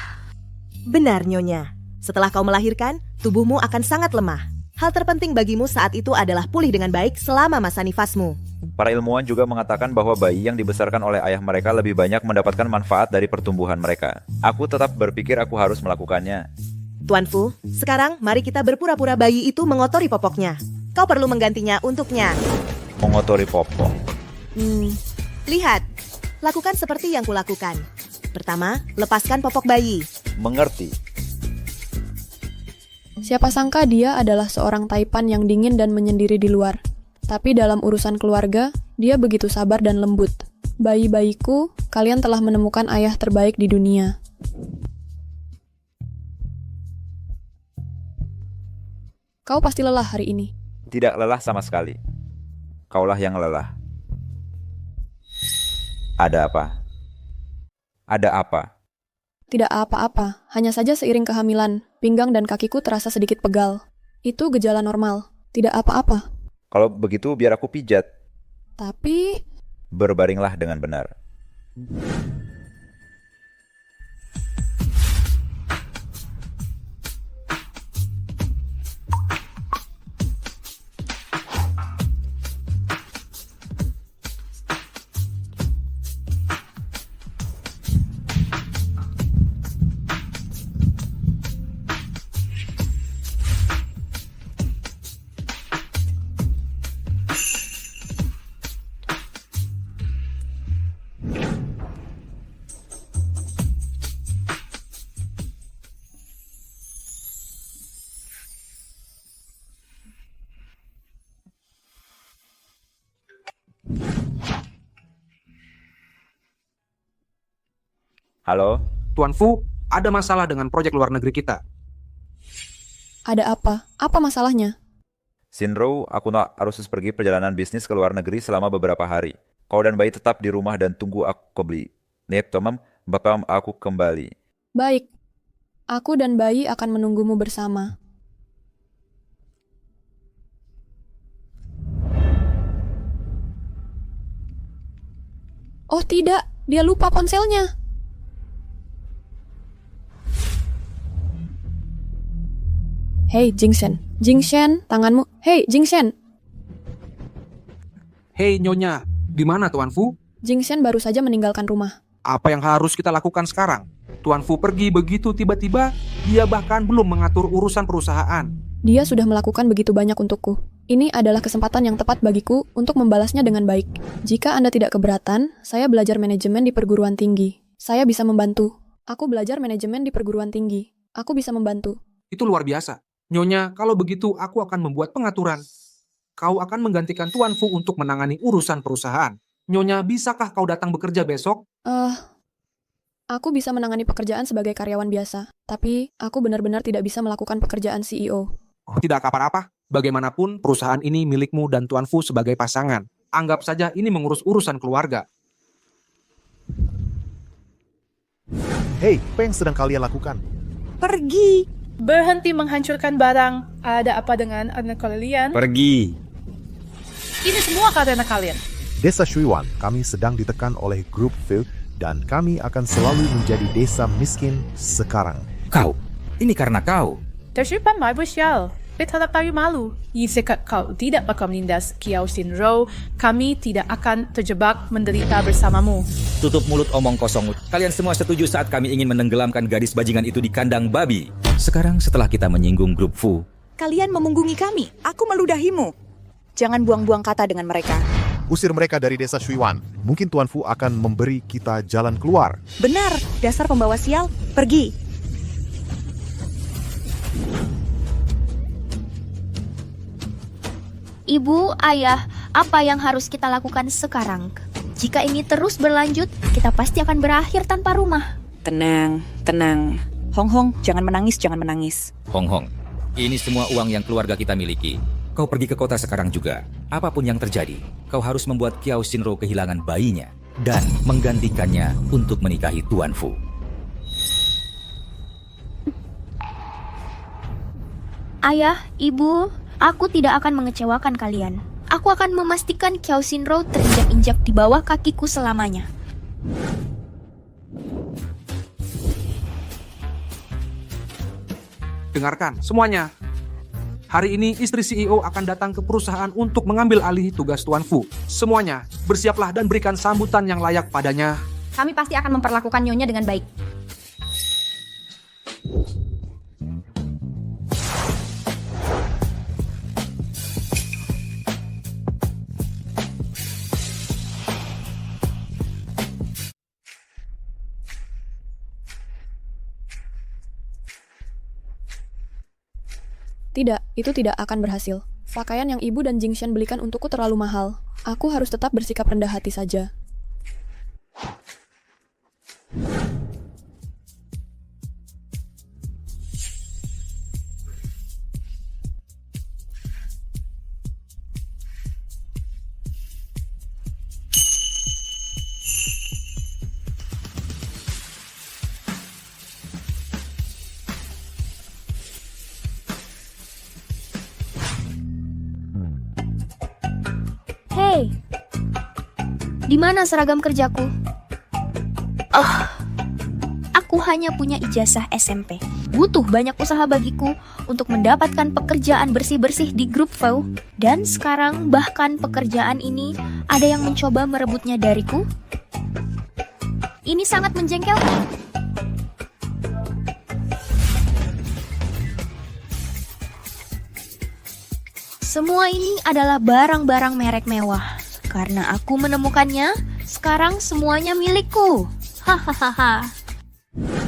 Benar, Nyonya. Setelah kau melahirkan, tubuhmu akan sangat lemah. Hal terpenting bagimu saat itu adalah pulih dengan baik selama masa nifasmu. Para ilmuwan juga mengatakan bahwa bayi yang dibesarkan oleh ayah mereka lebih banyak mendapatkan manfaat dari pertumbuhan mereka. Aku tetap berpikir aku harus melakukannya. Tuan Fu, sekarang mari kita berpura-pura bayi itu mengotori popoknya. Kau perlu menggantinya untuknya. Mengotori popok. Lihat, lakukan seperti yang kulakukan. Pertama, lepaskan popok bayi. Mengerti. Siapa sangka dia adalah seorang Taipan yang dingin dan menyendiri di luar. Tapi dalam urusan keluarga, dia begitu sabar dan lembut. Bayi-bayiku, kalian telah menemukan ayah terbaik di dunia. Kau pasti lelah hari ini. Tidak lelah sama sekali. Kaulah yang lelah. Ada apa? Ada apa? Tidak apa-apa, hanya saja seiring kehamilan, pinggang dan kakiku terasa sedikit pegal. Itu gejala normal, tidak apa-apa. Kalau begitu biar aku pijat. Tapi... Berbaringlah dengan benar. Halo? Tuan Fu, ada masalah dengan proyek luar negeri kita. Ada apa? Apa masalahnya? Shinru, aku harus pergi perjalanan bisnis ke luar negeri selama beberapa hari. Kau dan bayi tetap di rumah dan tunggu aku kembali. Nek, tomam, bapak aku kembali. Baik. Aku dan bayi akan menunggumu bersama. Oh tidak, dia lupa ponselnya. Hei, Jingxian. Jingxian, tanganmu. Hei, Jingxian. Hei, Nyonya. Di mana Tuan Fu? Jingxian baru saja meninggalkan rumah. Apa yang harus kita lakukan sekarang? Tuan Fu pergi begitu tiba-tiba, dia bahkan belum mengatur urusan perusahaan. Dia sudah melakukan begitu banyak untukku. Ini adalah kesempatan yang tepat bagiku untuk membalasnya dengan baik. Jika Anda tidak keberatan, saya belajar manajemen di perguruan tinggi. Saya bisa membantu. Aku belajar manajemen di perguruan tinggi. Aku bisa membantu. Itu luar biasa. Nyonya, kalau begitu aku akan membuat pengaturan. Kau akan menggantikan Tuan Fu untuk menangani urusan perusahaan. Nyonya, bisakah kau datang bekerja besok? Aku bisa menangani pekerjaan sebagai karyawan biasa. Tapi, aku benar-benar tidak bisa melakukan pekerjaan CEO. Tidak apa-apa. Bagaimanapun, perusahaan ini milikmu dan Tuan Fu sebagai pasangan. Anggap saja ini mengurus urusan keluarga. Hei, apa yang sedang kalian lakukan? Pergi. Berhenti menghancurkan barang. Ada apa dengan anak kalian? Pergi. Ini semua karena kalian. Desa Shuiwan, kami sedang ditekan oleh grup Fu dan kami akan selalu menjadi desa miskin sekarang. Kau, ini karena kau. 但是斑马不小，Beta tahu malu. Jika kau tidak bakal menindas Kiao Shinro, kami tidak akan terjebak menderita bersamamu. Tutup mulut omong kosong. Kalian semua setuju saat kami ingin menenggelamkan gadis bajingan itu di kandang babi. Sekarang setelah kita menyinggung grup Fu, Kalian memunggungi kami. Aku meludahimu. Jangan buang-buang kata dengan mereka. Usir mereka dari desa Shuiwan. Mungkin Tuan Fu akan memberi kita jalan keluar. Benar, dasar pembawa sial. Pergi. Ibu, ayah, apa yang harus kita lakukan sekarang? Jika ini terus berlanjut, kita pasti akan berakhir tanpa rumah. Tenang, tenang. Hong Hong, jangan menangis, jangan menangis. Hong Hong, ini semua uang yang keluarga kita miliki. Kau pergi ke kota sekarang juga. Apapun yang terjadi, kau harus membuat Kiao Shinro kehilangan bayinya dan menggantikannya untuk menikahi Tuan Fu. Ayah, ibu, aku tidak akan mengecewakan kalian. Aku akan memastikan Kiao Shinro terinjak-injak di bawah kakiku selamanya. Dengarkan semuanya. Hari ini istri CEO akan datang ke perusahaan untuk mengambil alih tugas Tuan Fu. Semuanya, bersiaplah dan berikan sambutan yang layak padanya. Kami pasti akan memperlakukan Nyonya dengan baik. Tidak, itu tidak akan berhasil. Pakaian yang ibu dan Jingshan belikan untukku terlalu mahal. Aku harus tetap bersikap rendah hati saja. Hei, di mana seragam kerjaku? Aku hanya punya ijazah SMP. Butuh banyak usaha bagiku untuk mendapatkan pekerjaan bersih-bersih di grup Fu. Dan sekarang bahkan pekerjaan ini ada yang mencoba merebutnya dariku. Ini sangat menjengkelkan. Semua ini adalah barang-barang merek mewah. Karena aku menemukannya, sekarang semuanya milikku. Hahaha.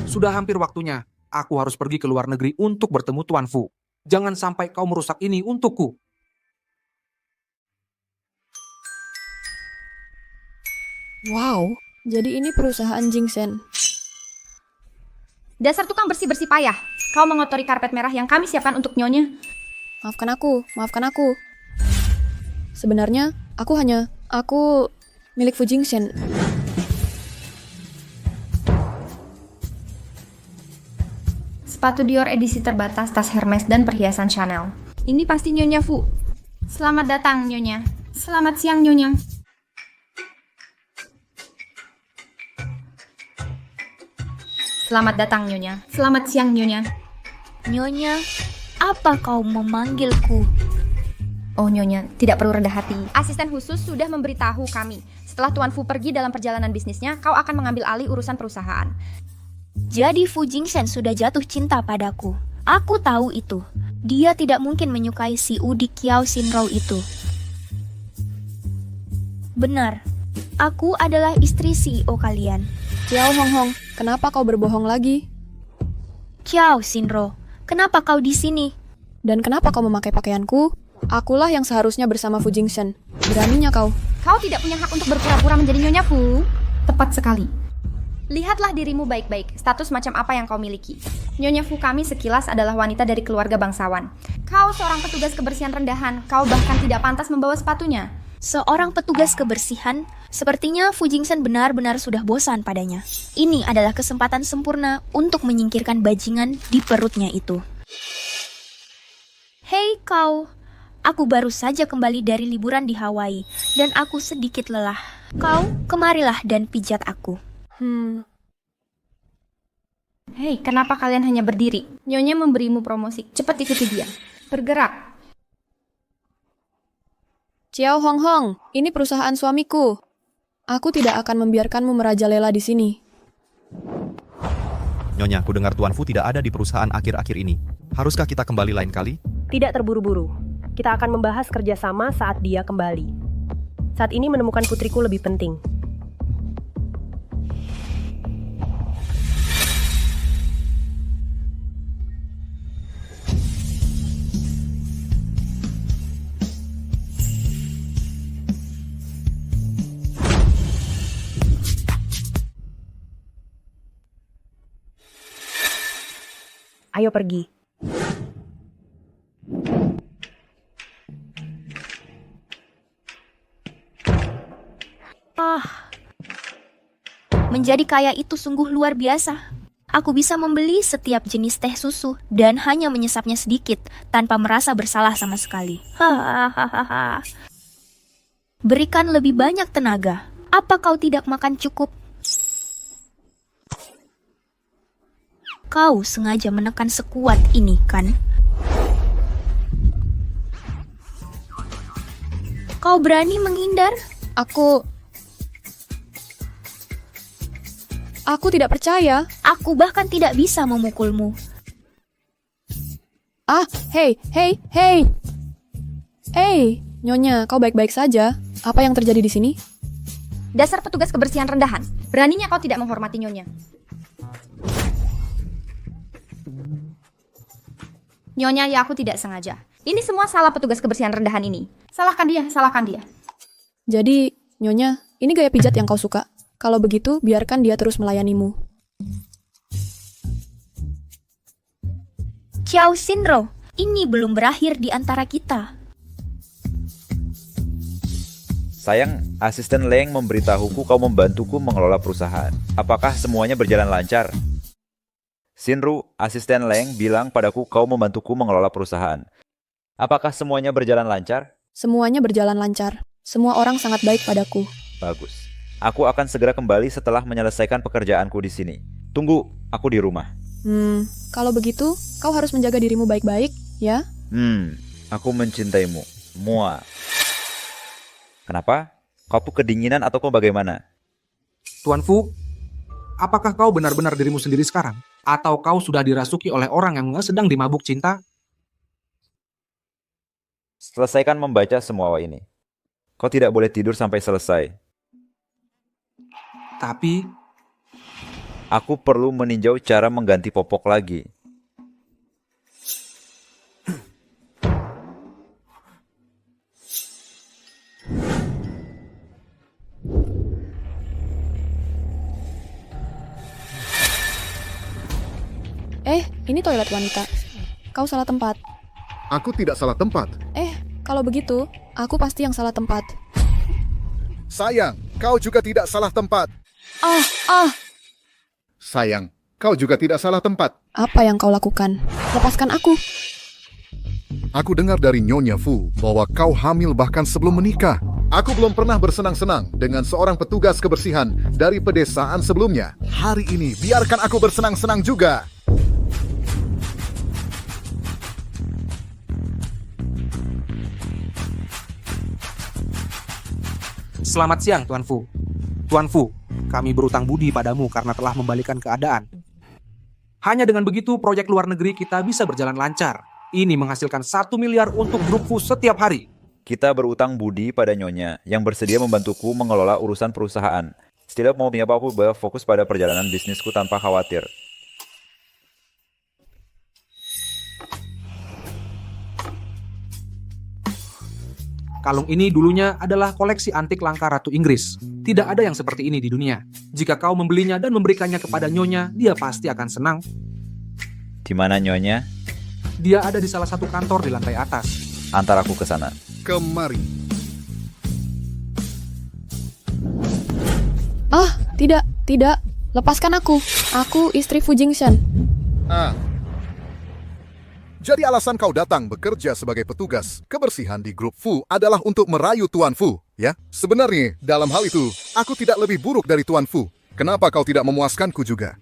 Sudah hampir waktunya. Aku harus pergi ke luar negeri untuk bertemu Tuan Fu. Jangan sampai kau merusak ini untukku. Wow, jadi ini perusahaan Jingshan. Dasar tukang bersih-bersih payah. Kau mengotori karpet merah yang kami siapkan untuk Nyonya. Maafkan aku. Sebenarnya, aku milik Fu Jingshan. Sepatu Dior edisi terbatas, tas Hermes, dan perhiasan Chanel. Ini pasti Nyonya Fu. Selamat datang, Nyonya. Selamat siang, Nyonya. Selamat datang, Nyonya. Selamat siang, Nyonya. Nyonya, apa kau memanggilku? Oh, Nyonya, tidak perlu rendah hati. Asisten khusus sudah memberitahu kami. Setelah Tuan Fu pergi dalam perjalanan bisnisnya, kau akan mengambil alih urusan perusahaan. Jadi Fu Jingshan sudah jatuh cinta padaku. Aku tahu itu. Dia tidak mungkin menyukai si Udi Kiao Shinro itu. Benar. Aku adalah istri CEO kalian. Kiao Hong Hong, kenapa kau berbohong lagi? Kiao Shinro, kenapa kau di sini? Dan kenapa kau memakai pakaianku? Akulah yang seharusnya bersama Fu Jingshan. Beraninya kau. Kau tidak punya hak untuk berpura-pura menjadi Nyonya Fu. Tepat sekali. Lihatlah dirimu baik-baik, status macam apa yang kau miliki. Nyonya Fu kami sekilas adalah wanita dari keluarga bangsawan. Kau seorang petugas kebersihan rendahan, kau bahkan tidak pantas membawa sepatunya. Seorang petugas kebersihan, sepertinya Fu Jingshan benar-benar sudah bosan padanya. Ini adalah kesempatan sempurna untuk menyingkirkan bajingan di perutnya itu. Hei kau, aku baru saja kembali dari liburan di Hawaii dan aku sedikit lelah. Kau, kemarilah dan pijat aku. Hei, kenapa kalian hanya berdiri? Nyonya memberimu promosi. Cepat ikuti dia. Bergerak. Kiao Hong Hong, ini perusahaan suamiku. Aku tidak akan membiarkanmu merajalela di sini. Nyonya, aku dengar Tuan Fu tidak ada di perusahaan akhir-akhir ini. Haruskah kita kembali lain kali? Tidak terburu-buru. Kita akan membahas kerjasama saat dia kembali. Saat ini menemukan putriku lebih penting. Ayo pergi. Menjadi kaya itu sungguh luar biasa. Aku bisa membeli setiap jenis teh susu dan hanya menyesapnya sedikit tanpa merasa bersalah sama sekali. Hahaha. Berikan lebih banyak tenaga. Apa kau tidak makan cukup? Kau sengaja menekan sekuat ini, kan? Kau berani menghindar? Aku tidak percaya. Aku bahkan tidak bisa memukulmu. Hei, Nyonya, kau baik-baik saja? Apa yang terjadi di sini? Dasar petugas kebersihan rendahan. Beraninya kau tidak menghormati Nyonya. Nyonya, ya aku tidak sengaja. Ini semua salah petugas kebersihan rendahan ini. Salahkan dia. Jadi, Nyonya, ini gaya pijat yang kau suka. Kalau begitu, biarkan dia terus melayanimu. Xiao Xinro, ini belum berakhir di antara kita. Sayang, asisten Leng memberitahuku kau membantuku mengelola perusahaan. Apakah semuanya berjalan lancar? Xinru, asisten Leng bilang padaku kau membantuku mengelola perusahaan. Apakah semuanya berjalan lancar? Semuanya berjalan lancar. Semua orang sangat baik padaku. Bagus. Aku akan segera kembali setelah menyelesaikan pekerjaanku di sini. Tunggu, aku di rumah. Kalau begitu, kau harus menjaga dirimu baik-baik, ya? Aku mencintaimu. Mua. Kenapa? Kau kedinginan atau kau bagaimana? Tuan Fu, apakah kau benar-benar dirimu sendiri sekarang? Atau kau sudah dirasuki oleh orang yang sedang dimabuk cinta? Selesaikan membaca semua ini. Kau tidak boleh tidur sampai selesai. Tapi aku perlu meninjau cara mengganti popok lagi. Ini toilet wanita. Kau salah tempat. Aku tidak salah tempat. Kalau begitu, aku pasti yang salah tempat. Sayang, kau juga tidak salah tempat. Sayang, kau juga tidak salah tempat. Apa yang kau lakukan? Lepaskan aku. Aku dengar dari Nyonya Fu bahwa kau hamil bahkan sebelum menikah. Aku belum pernah bersenang-senang dengan seorang petugas kebersihan dari pedesaan sebelumnya. Hari ini, biarkan aku bersenang-senang juga. selamat siang, Tuan Fu. Tuan Fu, kami berutang budi padamu karena telah membalikan keadaan. Hanya dengan begitu, proyek luar negeri kita bisa berjalan lancar. Ini menghasilkan 1 miliar untuk grup Fu setiap hari. Kita berutang budi pada Nyonya yang bersedia membantuku mengelola urusan perusahaan. Setidaknya mau aku fokus pada perjalanan bisnisku tanpa khawatir. Kalung ini dulunya adalah koleksi antik langka Ratu Inggris. Tidak ada yang seperti ini di dunia. Jika kau membelinya dan memberikannya kepada Nyonya, dia pasti akan senang. Di mana Nyonya? Dia ada di salah satu kantor di lantai atas. Antar aku ke sana. Kemari. Tidak. Lepaskan aku. Aku istri Fu Jingshan. Jadi alasan kau datang bekerja sebagai petugas kebersihan di grup Fu adalah untuk merayu Tuan Fu, ya? Sebenarnya, dalam hal itu, aku tidak lebih buruk dari Tuan Fu. Kenapa kau tidak memuaskanku juga?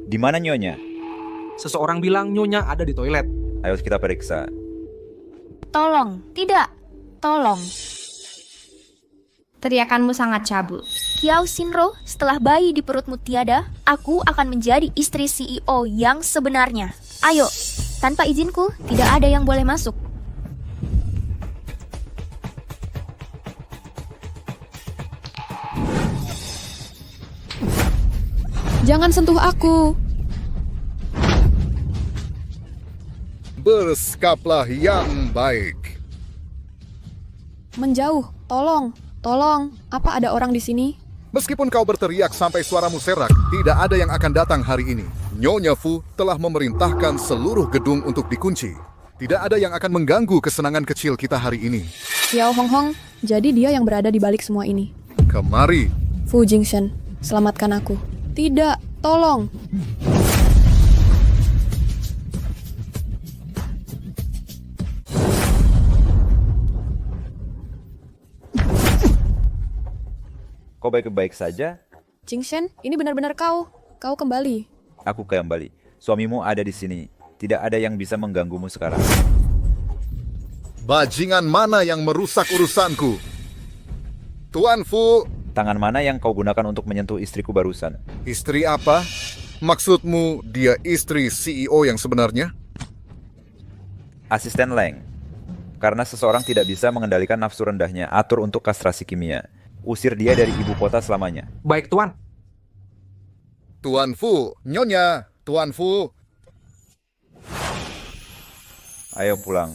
Di mana Nyonya? Seseorang bilang Nyonya ada di toilet. Ayo kita periksa. Tolong, tidak. Tolong. Teriakanmu sangat cabul. Kiao Shinro, setelah bayi di perutmu tiada, aku akan menjadi istri CEO yang sebenarnya. Ayo, tanpa izinku, tidak ada yang boleh masuk. Jangan sentuh aku. Bersikaplah yang baik. Menjauh, tolong. Tolong, apa ada orang di sini? Meskipun kau berteriak sampai suaramu serak, tidak ada yang akan datang hari ini. Nyonya Fu telah memerintahkan seluruh gedung untuk dikunci. Tidak ada yang akan mengganggu kesenangan kecil kita hari ini. Xiao Honghong, jadi dia yang berada di balik semua ini. Kemari. Fu Jingshen, selamatkan aku. Tidak, tolong. Kau baik-baik saja? Jingshen, ini benar-benar kau. Kau kembali. Aku kembali. Suamimu ada di sini. Tidak ada yang bisa mengganggumu sekarang. Bajingan mana yang merusak urusanku? Tuan Fu. Tangan mana yang kau gunakan untuk menyentuh istriku barusan? Istri apa? Maksudmu dia istri CEO yang sebenarnya? Asisten Leng. Karena seseorang tidak bisa mengendalikan nafsu rendahnya, atur untuk kastrasi kimia. Usir dia dari ibu kota selamanya. Baik, Tuan. Tuan Fu, Nyonya, Tuan Fu. Ayo pulang.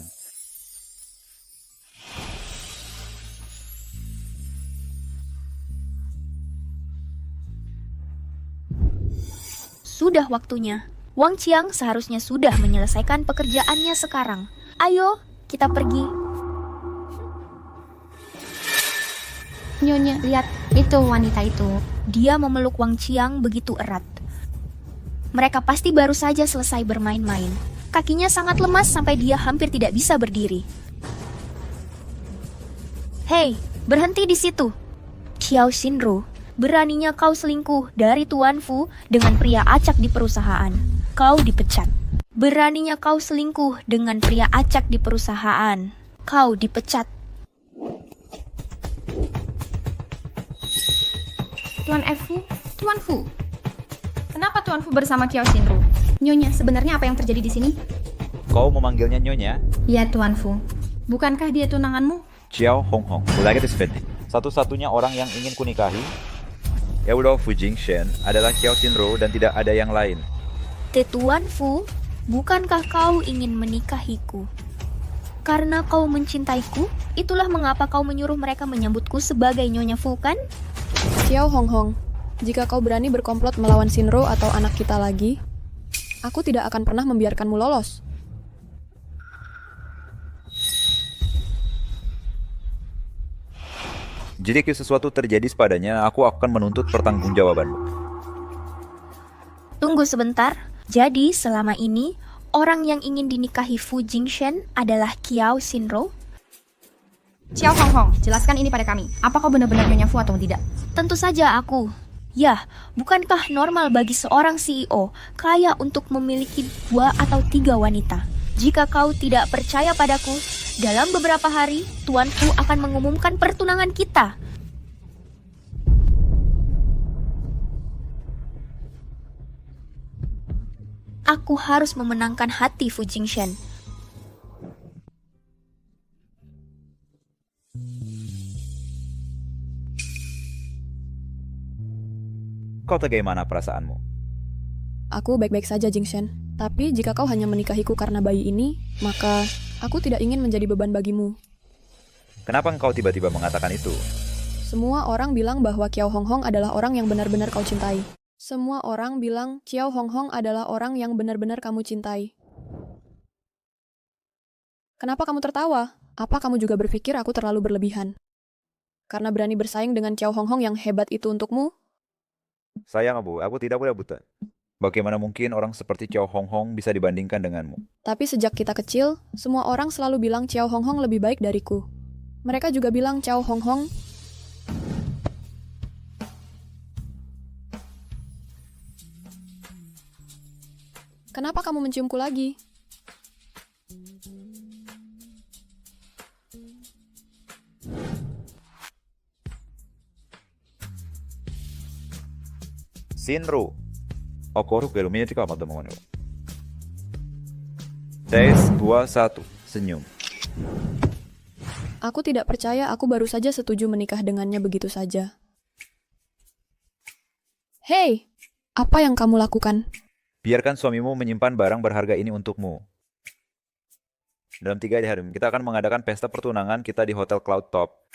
Sudah waktunya. Wang Qiang seharusnya sudah menyelesaikan pekerjaannya sekarang. Ayo, kita pergi. Nyonya, lihat, itu wanita itu. Dia memeluk Wang Qiang begitu erat. Mereka pasti baru saja selesai bermain-main. Kakinya sangat lemas sampai dia hampir tidak bisa berdiri. Hei, berhenti di situ. Kiao Shinro, beraninya kau selingkuh dari Tuan Fu dengan pria acak di perusahaan. Kau dipecat. Beraninya kau selingkuh dengan pria acak di perusahaan. Kau dipecat. Tuan Fu, Tuan Fu. Kenapa Tuan Fu bersama Kiao Shinro? Nyonya, sebenarnya apa yang terjadi di sini? Kau memanggilnya Nyonya? Ya, Tuan Fu. Bukankah dia tunanganmu? Xiao Honghong, Bulaget Sveti. Satu-satunya orang yang ingin kunikahi? Ya udah, Fu Jingshen adalah Kiao Shinro dan tidak ada yang lain. Tuan Fu, bukankah kau ingin menikahiku? Karena kau mencintaiku, itulah mengapa kau menyuruh mereka menyambutku sebagai Nyonya Fu, kan? Xiao Honghong, jika kau berani berkomplot melawan Shinro atau anak kita lagi, aku tidak akan pernah membiarkanmu lolos. Jika sesuatu terjadi padanya, aku akan menuntut pertanggungjawabanmu. Tunggu sebentar. Jadi, selama ini, orang yang ingin dinikahi Fu Jingshen adalah Kiao Shinro? Xiao Honghong, jelaskan ini pada kami. Apa kau benar-benar Nyonya Fu atau tidak? Tentu saja aku. Ya, bukankah normal bagi seorang CEO kaya untuk memiliki 2 atau 3 wanita? Jika kau tidak percaya padaku, dalam beberapa hari, Tuan Fu akan mengumumkan pertunangan kita. Aku harus memenangkan hati Fu Jingshen. Kau bagaimana perasaanmu? Aku baik-baik saja, Jingshen. Tapi jika kau hanya menikahiku karena bayi ini, maka aku tidak ingin menjadi beban bagimu. Kenapa engkau tiba-tiba mengatakan itu? Semua orang bilang bahwa Kiao Honghong adalah orang yang benar-benar kau cintai. Semua orang bilang Xiao Honghong adalah orang yang benar-benar kamu cintai. Kenapa kamu tertawa? Apa kamu juga berpikir aku terlalu berlebihan? Karena berani bersaing dengan Qiao Honghong yang hebat itu untukmu? Sayang, Bu, aku tidak boleh buta. Bagaimana mungkin orang seperti Qiao Honghong bisa dibandingkan denganmu? Tapi sejak kita kecil, semua orang selalu bilang Qiao Honghong lebih baik dariku. Mereka juga bilang Qiao Honghong. Kenapa kamu menciumku lagi? Shinro. Okoru ke rumahnya jika mata mengenai. Tes 2-1. Senyum. Aku tidak percaya aku baru saja setuju menikah dengannya begitu saja. Hei, apa yang kamu lakukan? Biarkan suamimu menyimpan barang berharga ini untukmu. Dalam 3 hari, kita akan mengadakan pesta pertunangan kita di Hotel Cloud Top.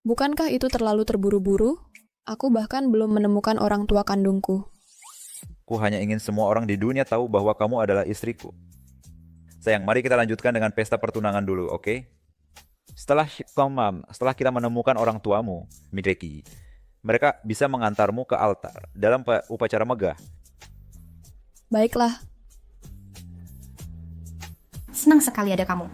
Bukankah itu terlalu terburu-buru? Aku bahkan belum menemukan orang tua kandungku. Ku hanya ingin semua orang di dunia tahu bahwa kamu adalah istriku. Sayang, mari kita lanjutkan dengan pesta pertunangan dulu, oke? Setelah kita menemukan orang tuamu, Mideki, mereka bisa mengantarmu ke altar dalam upacara megah. Baiklah. Senang sekali ada kamu.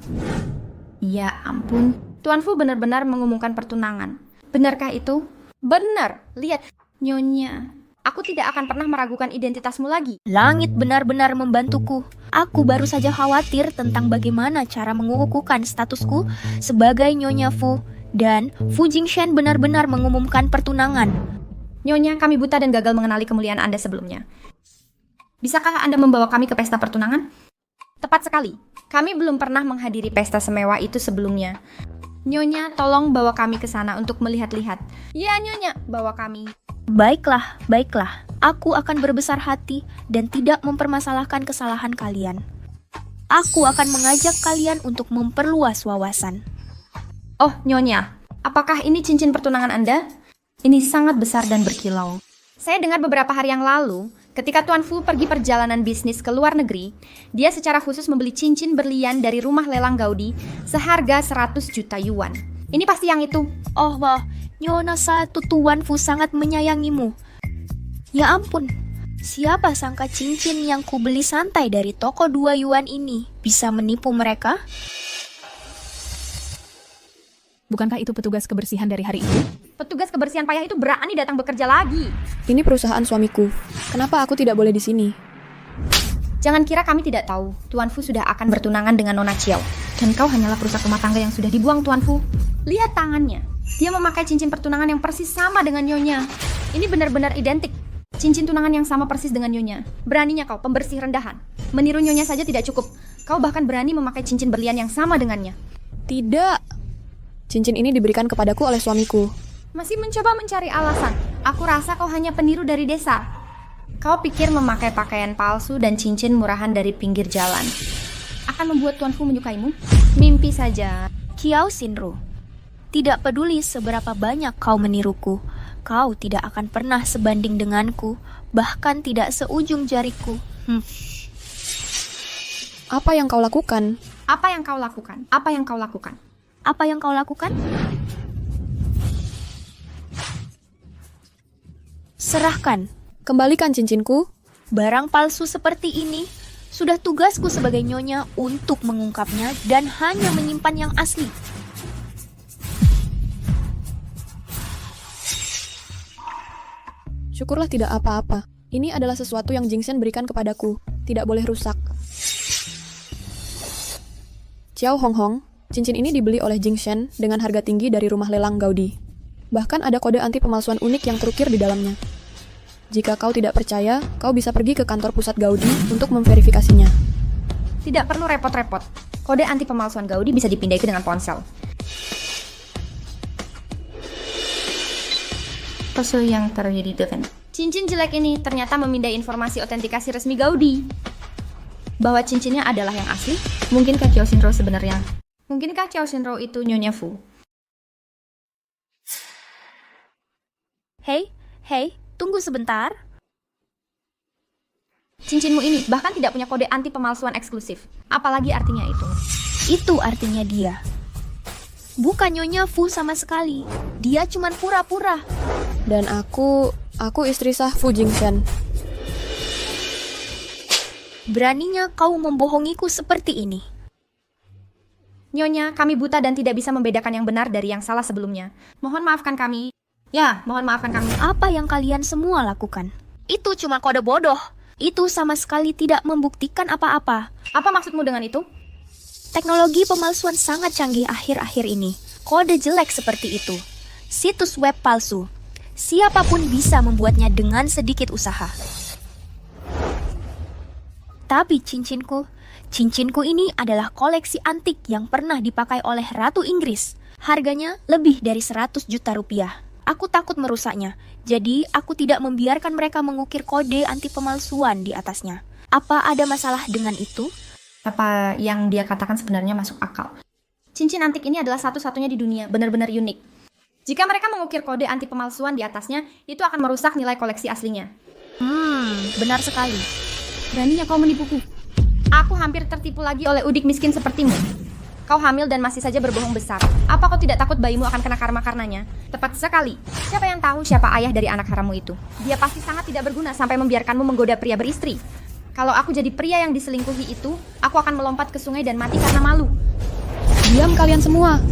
Ya ampun, Tuan Fu benar-benar mengumumkan pertunangan. Benarkah itu? Benar, lihat. Nyonya, aku tidak akan pernah meragukan identitasmu lagi. Langit benar-benar membantuku. Aku baru saja khawatir tentang bagaimana cara mengukuhkan statusku sebagai Nyonya Fu. Dan Fu Jingshan benar-benar mengumumkan pertunangan. Nyonya, kami buta dan gagal mengenali kemuliaan Anda sebelumnya. Bisakah Anda membawa kami ke pesta pertunangan? Tepat sekali. Kami belum pernah menghadiri pesta semewah itu sebelumnya. Nyonya, tolong bawa kami ke sana untuk melihat-lihat. Ya, Nyonya, bawa kami. Baiklah, baiklah. Aku akan berbesar hati dan tidak mempermasalahkan kesalahan kalian. Aku akan mengajak kalian untuk memperluas wawasan. Oh, Nyonya, apakah ini cincin pertunangan Anda? Ini sangat besar dan berkilau. Saya dengar beberapa hari yang lalu, ketika Tuan Fu pergi perjalanan bisnis ke luar negeri, dia secara khusus membeli cincin berlian dari rumah lelang Gaudi seharga 100 juta yuan. Ini pasti yang itu. Oh wah, Nyonya satu Tuan Fu sangat menyayangimu. Ya ampun, siapa sangka cincin yang kubeli santai dari toko 2 yuan ini bisa menipu mereka? Bukankah itu petugas kebersihan dari hari ini? Petugas kebersihan payah itu berani datang bekerja lagi. Ini perusahaan suamiku. Kenapa aku tidak boleh di sini? Jangan kira kami tidak tahu. Tuan Fu sudah akan bertunangan dengan Nona Qiao. Dan kau hanyalah perusak rumah tangga yang sudah dibuang, Tuan Fu. Lihat tangannya. Dia memakai cincin pertunangan yang persis sama dengan Nyonya. Ini benar-benar identik. Cincin tunangan yang sama persis dengan Nyonya. Beraninya kau, pembersih rendahan. Meniru Nyonya saja tidak cukup. Kau bahkan berani memakai cincin berlian yang sama dengannya. Tidak. Cincin ini diberikan kepadaku oleh suamiku. Masih mencoba mencari alasan. Aku rasa kau hanya peniru dari desa. Kau pikir memakai pakaian palsu dan cincin murahan dari pinggir jalan akan membuat Tuan Fu menyukaimu? Mimpi saja. Qiao Shinro, tidak peduli seberapa banyak kau meniruku, kau tidak akan pernah sebanding denganku, bahkan tidak seujung jariku. Apa yang kau lakukan? Apa yang kau lakukan? Apa yang kau lakukan? Apa yang kau lakukan? Serahkan. Kembalikan cincinku. Barang palsu seperti ini, sudah tugasku sebagai Nyonya untuk mengungkapnya dan hanya menyimpan yang asli. Syukurlah tidak apa-apa. Ini adalah sesuatu yang Jingshan berikan kepadaku. Tidak boleh rusak. Qiao Honghong, cincin ini dibeli oleh Jingshan dengan harga tinggi dari rumah lelang Gaudi. Bahkan ada kode anti pemalsuan unik yang terukir di dalamnya. Jika kau tidak percaya, kau bisa pergi ke kantor pusat Gaudi untuk memverifikasinya. Tidak perlu repot-repot. Kode anti pemalsuan Gaudi bisa dipindai dengan ponsel. Pose yang terjadi dengan cincin jelek ini ternyata memindai informasi otentikasi resmi Gaudi. Bahwa cincinnya adalah yang asli. Mungkinkah Qiao Shinro sebenarnya? Mungkinkah Qiao Shinro itu Nyonya Fu? Hei, tunggu sebentar. Cincinmu ini bahkan tidak punya kode anti pemalsuan eksklusif. Apalagi artinya itu? Itu artinya dia. Bukan Nyonya Fu sama sekali. Dia cuman pura-pura. Dan aku istri sah Fu Jingshen. Beraninya kau membohongiku seperti ini. Nyonya, kami buta dan tidak bisa membedakan yang benar dari yang salah sebelumnya. Mohon maafkan kami. Ya, mohon maafkan kami. Apa yang kalian semua lakukan? Itu cuma kode bodoh. Itu sama sekali tidak membuktikan apa-apa. Apa maksudmu dengan itu? Teknologi pemalsuan sangat canggih akhir-akhir ini. Kode jelek seperti itu. Situs web palsu. Siapapun bisa membuatnya dengan sedikit usaha. Tapi cincinku ini adalah koleksi antik yang pernah dipakai oleh Ratu Inggris. Harganya lebih dari 100 juta rupiah. Aku takut merusaknya, jadi aku tidak membiarkan mereka mengukir kode anti pemalsuan di atasnya. Apa ada masalah dengan itu? Apa yang dia katakan sebenarnya masuk akal. Cincin antik ini adalah satu-satunya di dunia, benar-benar unik. Jika mereka mengukir kode anti pemalsuan di atasnya, itu akan merusak nilai koleksi aslinya. Benar sekali. Beraninya kau menipuku. Aku hampir tertipu lagi oleh udik miskin sepertimu. Kau hamil dan masih saja berbohong besar. Apa kau tidak takut bayimu akan kena karma karenanya? Tepat sekali. Siapa yang tahu siapa ayah dari anak harammu itu? Dia pasti sangat tidak berguna sampai membiarkanmu menggoda pria beristri. Kalau aku jadi pria yang diselingkuhi itu, aku akan melompat ke sungai dan mati karena malu. Diam kalian semua.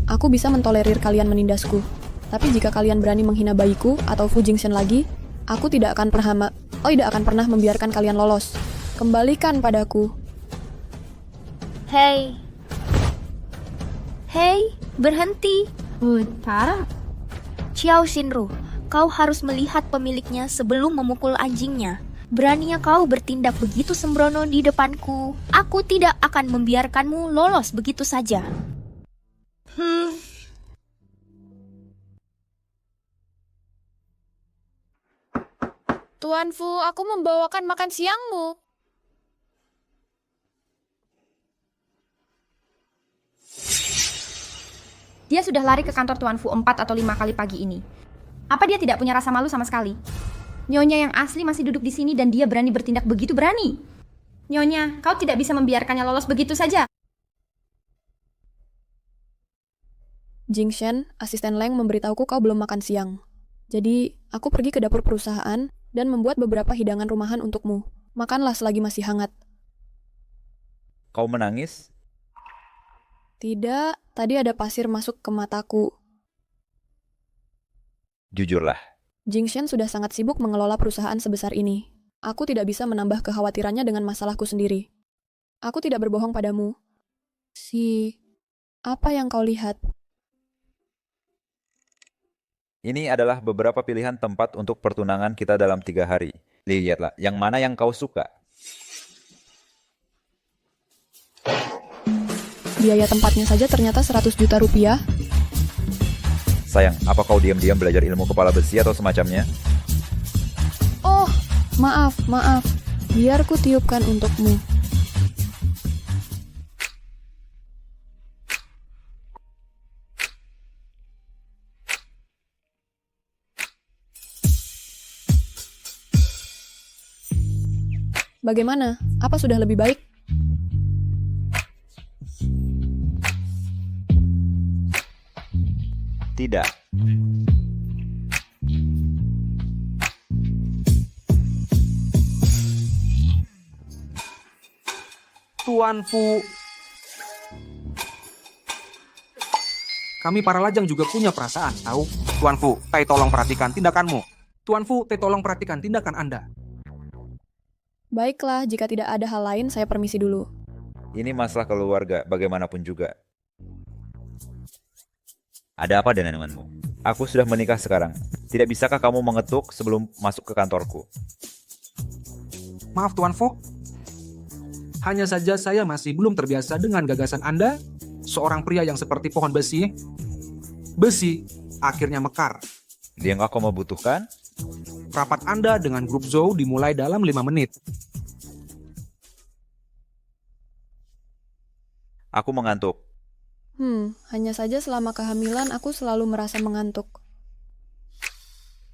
Aku bisa mentolerir kalian menindasku. Tapi jika kalian berani menghina bayiku atau Fu Jingshen lagi, aku tidak akan pernah membiarkan kalian lolos. Kembalikan padaku. Hei, berhenti. Utara. Xiao Xinru, kau harus melihat pemiliknya sebelum memukul anjingnya. Beraninya kau bertindak begitu sembrono di depanku. Aku tidak akan membiarkanmu lolos begitu saja. Tuan Fu, aku membawakan makan siangmu. Dia sudah lari ke kantor Tuan Fu 4 atau 5 kali pagi ini. Apa dia tidak punya rasa malu sama sekali? Nyonya yang asli masih duduk di sini dan dia berani bertindak begitu berani. Nyonya, kau tidak bisa membiarkannya lolos begitu saja. Jingshen, asisten Leng memberitahuku kau belum makan siang. Jadi, aku pergi ke dapur perusahaan dan membuat beberapa hidangan rumahan untukmu. Makanlah selagi masih hangat. Kau menangis? Tidak, tadi ada pasir masuk ke mataku. Jujurlah. Jingshen sudah sangat sibuk mengelola perusahaan sebesar ini. Aku tidak bisa menambah kekhawatirannya dengan masalahku sendiri. Aku tidak berbohong padamu. Apa yang kau lihat? Ini adalah beberapa pilihan tempat untuk pertunangan kita dalam 3 hari. Lihatlah, yang mana yang kau suka? Biaya tempatnya saja ternyata 100 juta rupiah. Sayang, apa kau diam-diam belajar ilmu kepala besi atau semacamnya? Oh, maaf. Biar ku tiupkan untukmu. Bagaimana? Apa sudah lebih baik? Tidak. Tuan Fu. Kami para lajang juga punya perasaan, tahu? Tuan Fu, Tai tolong perhatikan tindakanmu. Tuan Fu, Tai tolong perhatikan tindakan Anda. Baiklah, jika tidak ada hal lain, saya permisi dulu. Ini masalah keluarga, bagaimanapun juga. Ada apa denganmu? Aku sudah menikah sekarang. Tidak bisakah kamu mengetuk sebelum masuk ke kantorku? Maaf Tuan Fu. Hanya saja saya masih belum terbiasa dengan gagasan Anda, seorang pria yang seperti pohon besi. Besi akhirnya mekar. Dia nggak kau membutuhkan? Rapat Anda dengan grup Zhou dimulai dalam 5 menit. Aku mengantuk. Hanya saja selama kehamilan aku selalu merasa mengantuk.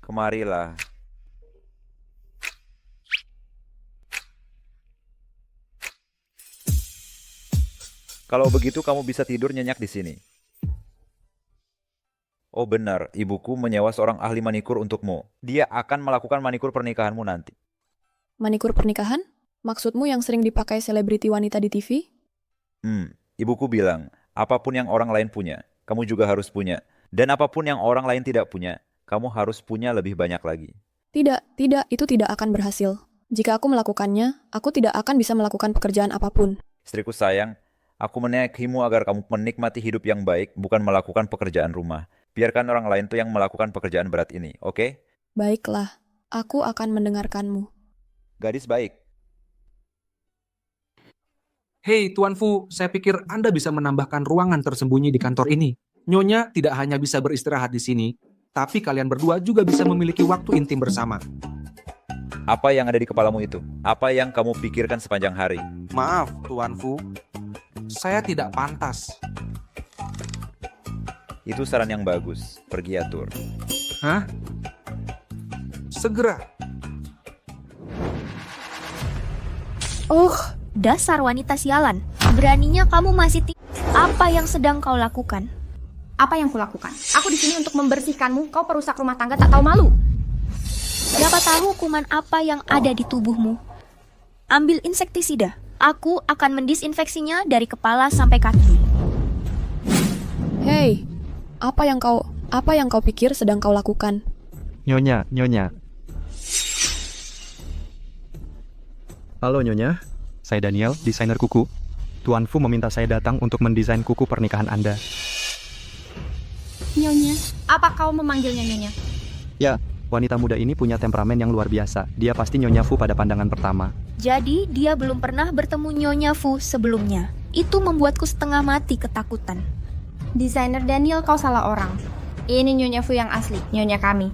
Kemarilah. Kalau begitu kamu bisa tidur nyenyak di sini. Oh benar, ibuku menyewa seorang ahli manikur untukmu. Dia akan melakukan manikur pernikahanmu nanti. Manikur pernikahan? Maksudmu yang sering dipakai selebriti wanita di TV? Ibuku bilang, apapun yang orang lain punya, kamu juga harus punya. Dan apapun yang orang lain tidak punya, kamu harus punya lebih banyak lagi. Tidak, itu tidak akan berhasil. Jika aku melakukannya, aku tidak akan bisa melakukan pekerjaan apapun. Istriku sayang, aku menikahimu agar kamu menikmati hidup yang baik, bukan melakukan pekerjaan rumah. Biarkan orang lain tuh yang melakukan pekerjaan berat ini, oke? Baiklah, aku akan mendengarkanmu. Gadis baik. Hei Tuan Fu, saya pikir Anda bisa menambahkan ruangan tersembunyi di kantor ini. Nyonya tidak hanya bisa beristirahat di sini, tapi kalian berdua juga bisa memiliki waktu intim bersama. Apa yang ada di kepalamu itu? Apa yang kamu pikirkan sepanjang hari? Maaf, Tuan Fu. Saya tidak pantas. Itu saran yang bagus. Pergi atur. Hah? Segera. Dasar wanita sialan. Beraninya kamu masih apa yang sedang kau lakukan? Apa yang kulakukan? Aku di sini untuk membersihkanmu, kau perusak rumah tangga tak tahu malu. Siapa tahu kuman apa yang ada di tubuhmu? Ambil insektisida. Aku akan mendisinfeksinya dari kepala sampai kaki. Hei, apa yang kau pikir sedang kau lakukan? Nyonya. Halo Nyonya, saya Daniel, desainer kuku. Tuan Fu meminta saya datang untuk mendesain kuku pernikahan Anda. Nyonya, apa kau memanggilnya Nyonya? Ya, wanita muda ini punya temperamen yang luar biasa. Dia pasti Nyonya Fu pada pandangan pertama. Jadi dia belum pernah bertemu Nyonya Fu sebelumnya. Itu membuatku setengah mati ketakutan. Desainer Daniel, kau salah orang. Ini Nyonya Fu yang asli, Nyonya kami.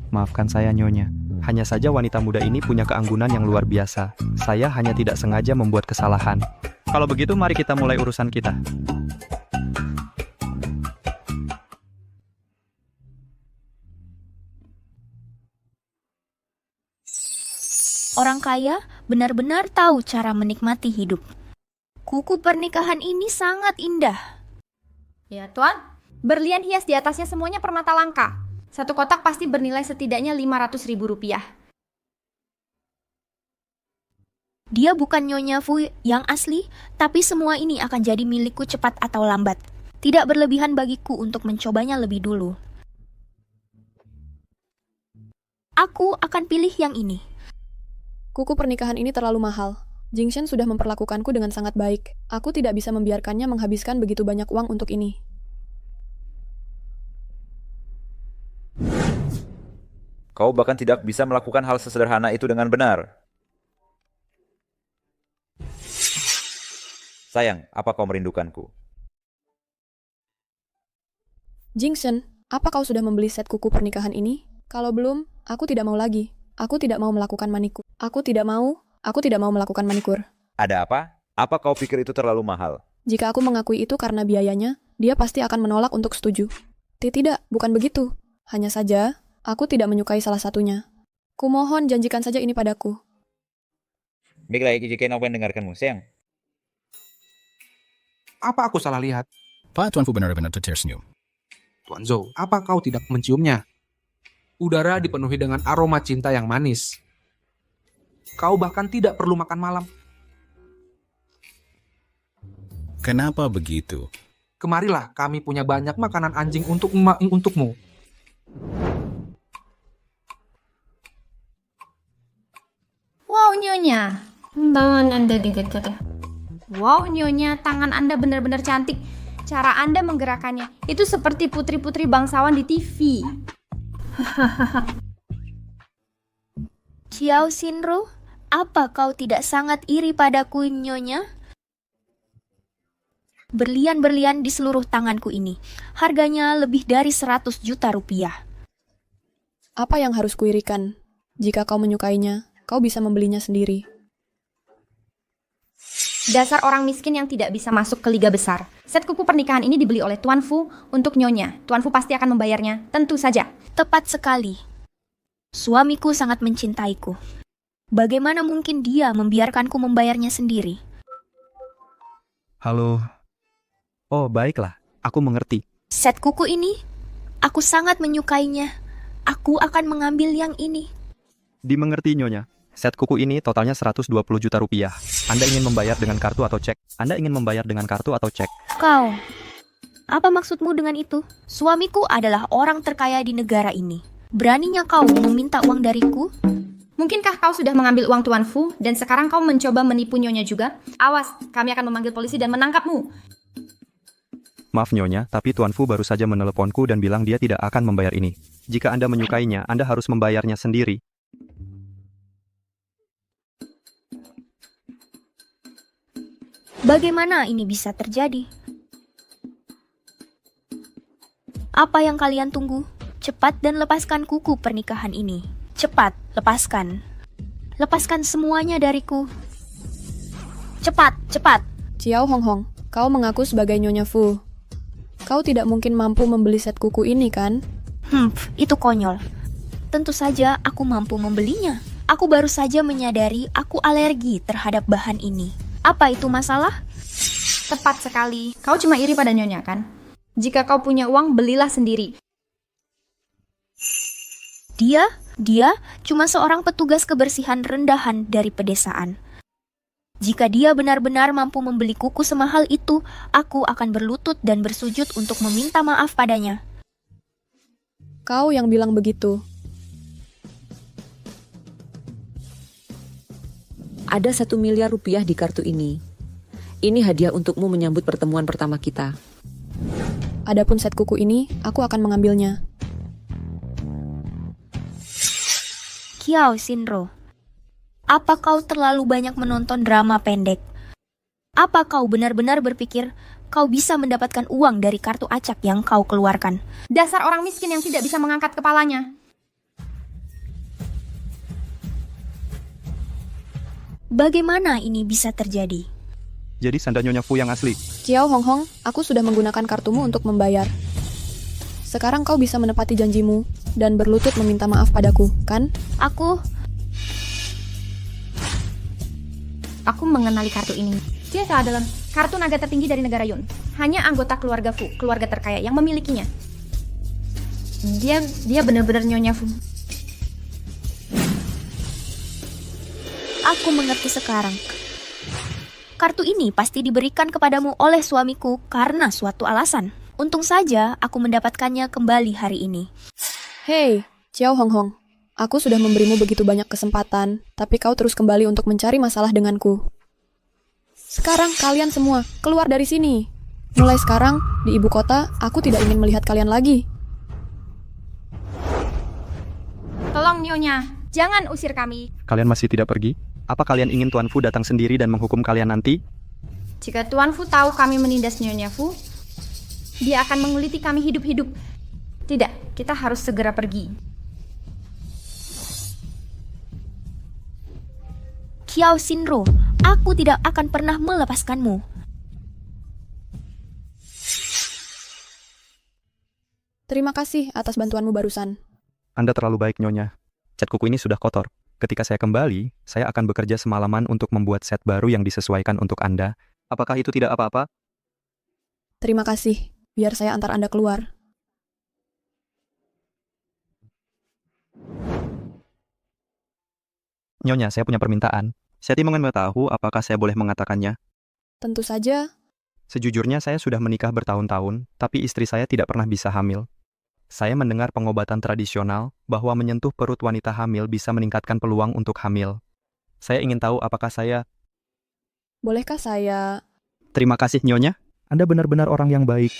Maafkan saya Nyonya. Hanya saja wanita muda ini punya keanggunan yang luar biasa. Saya hanya tidak sengaja membuat kesalahan. Kalau begitu mari kita mulai urusan kita. Orang kaya benar-benar tahu cara menikmati hidup. Kuku pernikahan ini sangat indah. Ya Tuan, berlian hias di atasnya semuanya permata langka. Satu kotak pasti bernilai setidaknya 500.000 rupiah. Dia bukan Nyonya Fu yang asli, tapi semua ini akan jadi milikku cepat atau lambat. Tidak berlebihan bagiku untuk mencobanya lebih dulu. Aku akan pilih yang ini. Kuku pernikahan ini terlalu mahal. Jingshen sudah memperlakukanku dengan sangat baik. Aku tidak bisa membiarkannya menghabiskan begitu banyak uang untuk ini. Kau bahkan tidak bisa melakukan hal sesederhana itu dengan benar. Sayang, apa kau merindukanku? Jingshen, apa kau sudah membeli set kuku pernikahan ini? Kalau belum, aku tidak mau lagi. Aku tidak mau melakukan manikur. Aku tidak mau melakukan manikur. Ada apa? Apa kau pikir itu terlalu mahal? Jika aku mengakui itu karena biayanya, dia pasti akan menolak untuk setuju. Tidak, bukan begitu. Hanya saja, aku tidak menyukai salah satunya. Kumohon janjikan saja ini padaku. Baiklah, jika aku mendengarkanmu, sayang. Apa aku salah lihat? Pak Tuan Fu benar-benar tersenyum. Tuan Zhou, apa kau tidak menciumnya? Udara dipenuhi dengan aroma cinta yang manis. Kau bahkan tidak perlu makan malam. Kenapa begitu? Kemarilah, kami punya banyak makanan anjing untukmu. Wow Nyonya, tangan Anda digetar. Wow Nyonya, tangan Anda benar-benar cantik. Cara Anda menggerakkannya itu seperti putri-putri bangsawan di TV. Xiao Xinru, apa kau tidak sangat iri padaku, Nyonya? Berlian-berlian di seluruh tanganku ini, harganya lebih dari 100 juta rupiah. Apa yang harus kuirikan? Jika kau menyukainya, kau bisa membelinya sendiri. Dasar orang miskin yang tidak bisa masuk ke liga besar. Set kuku pernikahan ini dibeli oleh Tuan Fu untuk Nyonya. Tuan Fu pasti akan membayarnya, tentu saja. Tepat sekali. Suamiku sangat mencintaiku. Bagaimana mungkin dia membiarkanku membayarnya sendiri? Halo. Oh, baiklah. Aku mengerti. Set kuku ini, aku sangat menyukainya. Aku akan mengambil yang ini. Dimengerti, Nyonya. Set kuku ini totalnya 120 juta rupiah. Anda ingin membayar dengan kartu atau cek? Anda ingin membayar dengan kartu atau cek? Kau, apa maksudmu dengan itu? Suamiku adalah orang terkaya di negara ini. Beraninya kau meminta uang dariku? Mungkinkah kau sudah mengambil uang Tuan Fu dan sekarang kau mencoba menipu Nyonya juga? Awas, kami akan memanggil polisi dan menangkapmu. Maaf Nyonya, tapi Tuan Fu baru saja meneleponku dan bilang dia tidak akan membayar ini. Jika Anda menyukainya, Anda harus membayarnya sendiri. Bagaimana ini bisa terjadi? Apa yang kalian tunggu? Cepat dan lepaskan kuku pernikahan ini. Cepat, lepaskan. Lepaskan semuanya dariku. Cepat, cepat. Qiao Honghong, kau mengaku sebagai Nyonya Fu. Kau tidak mungkin mampu membeli set kuku ini, kan? Itu konyol. Tentu saja aku mampu membelinya. Aku baru saja menyadari aku alergi terhadap bahan ini. Apa itu masalah? Tepat sekali. Kau cuma iri pada Nyonya, kan? Jika kau punya uang, belilah sendiri. Dia cuma seorang petugas kebersihan rendahan dari pedesaan. Jika dia benar-benar mampu membeli kuku semahal itu, aku akan berlutut dan bersujud untuk meminta maaf padanya. Kau yang bilang begitu. Ada 1 miliar rupiah di kartu ini. Ini hadiah untukmu menyambut pertemuan pertama kita. Adapun set kuku ini, aku akan mengambilnya. Qiao Xinro, apa kau terlalu banyak menonton drama pendek? Apa kau benar-benar berpikir kau bisa mendapatkan uang dari kartu acak yang kau keluarkan? Dasar orang miskin yang tidak bisa mengangkat kepalanya. Bagaimana ini bisa terjadi? Jadi Sanda Nyonya Fu yang asli. Qiao Honghong, aku sudah menggunakan kartumu untuk membayar. Sekarang kau bisa menepati janjimu dan berlutut meminta maaf padaku, kan? Aku mengenali kartu ini. Dia adalah kartu naga tertinggi dari negara Yun. Hanya anggota keluarga Fu, keluarga terkaya yang memilikinya. Dia benar-benar Nyonya Fu. Aku mengerti sekarang. Kartu ini pasti diberikan kepadamu oleh suamiku karena suatu alasan. Untung saja aku mendapatkannya kembali hari ini. Hei, Qiao Honghong. Aku sudah memberimu begitu banyak kesempatan, tapi kau terus kembali untuk mencari masalah denganku. Sekarang kalian semua, keluar dari sini. Mulai sekarang, di ibu kota, aku tidak ingin melihat kalian lagi. Tolong Nyonya, jangan usir kami. Kalian masih tidak pergi? Apa kalian ingin Tuan Fu datang sendiri dan menghukum kalian nanti? Jika Tuan Fu tahu kami menindas Nyonya Fu, dia akan menguliti kami hidup-hidup. Tidak, kita harus segera pergi. Qiao Xinro, aku tidak akan pernah melepaskanmu. Terima kasih atas bantuanmu barusan. Anda terlalu baik, Nyonya. Cat kuku ini sudah kotor. Ketika saya kembali, saya akan bekerja semalaman untuk membuat set baru yang disesuaikan untuk Anda. Apakah itu tidak apa-apa? Terima kasih. Biar saya antar Anda keluar. Nyonya, saya punya permintaan. Saya ingin tahu apakah saya boleh mengatakannya. Tentu saja. Sejujurnya saya sudah menikah bertahun-tahun, tapi istri saya tidak pernah bisa hamil. Saya mendengar pengobatan tradisional bahwa menyentuh perut wanita hamil bisa meningkatkan peluang untuk hamil. Saya ingin tahu apakah saya... Bolehkah saya... Terima kasih, Nyonya. Anda benar-benar orang yang baik.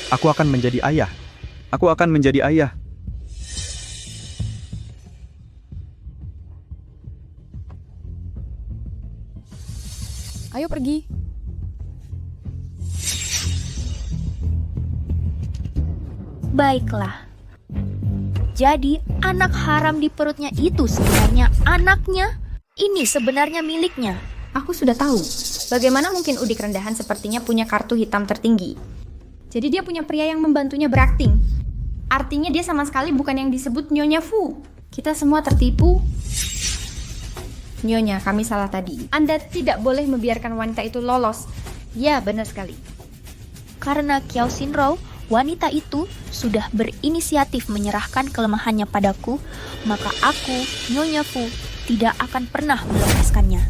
Aku akan menjadi ayah. Aku akan menjadi ayah. Ayo pergi. Baiklah. Jadi, anak haram di perutnya itu sebenarnya anaknya. Ini sebenarnya miliknya. Aku sudah tahu. Bagaimana mungkin udik rendahan sepertinya punya kartu hitam tertinggi? Jadi dia punya pria yang membantunya berakting. Artinya dia sama sekali bukan yang disebut Nyonya Fu. Kita semua tertipu. Nyonya, kami salah tadi. Anda tidak boleh membiarkan wanita itu lolos. Ya, benar sekali. Karena Kiao Shinro, wanita itu sudah berinisiatif menyerahkan kelemahannya padaku, maka aku, Nyonya Fu, tidak akan pernah melepaskannya.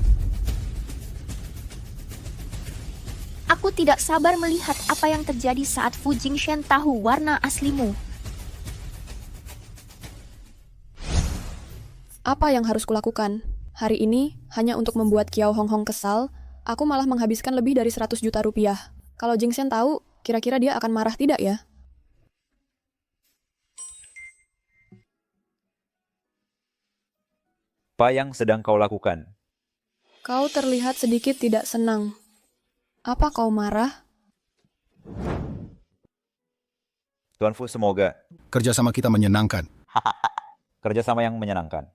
Aku tidak sabar melihat apa yang terjadi saat Fu Jingshen tahu warna aslimu. Apa yang harus kulakukan? Hari ini, hanya untuk membuat Kiao Honghong kesal, aku malah menghabiskan lebih dari 100 juta rupiah. Kalau Jingshen tahu, kira-kira dia akan marah tidak ya? Apa yang sedang kau lakukan? Kau terlihat sedikit tidak senang. Apa kau marah? Tuan Fu, semoga Kerjasama kita menyenangkan. kerjasama yang menyenangkan.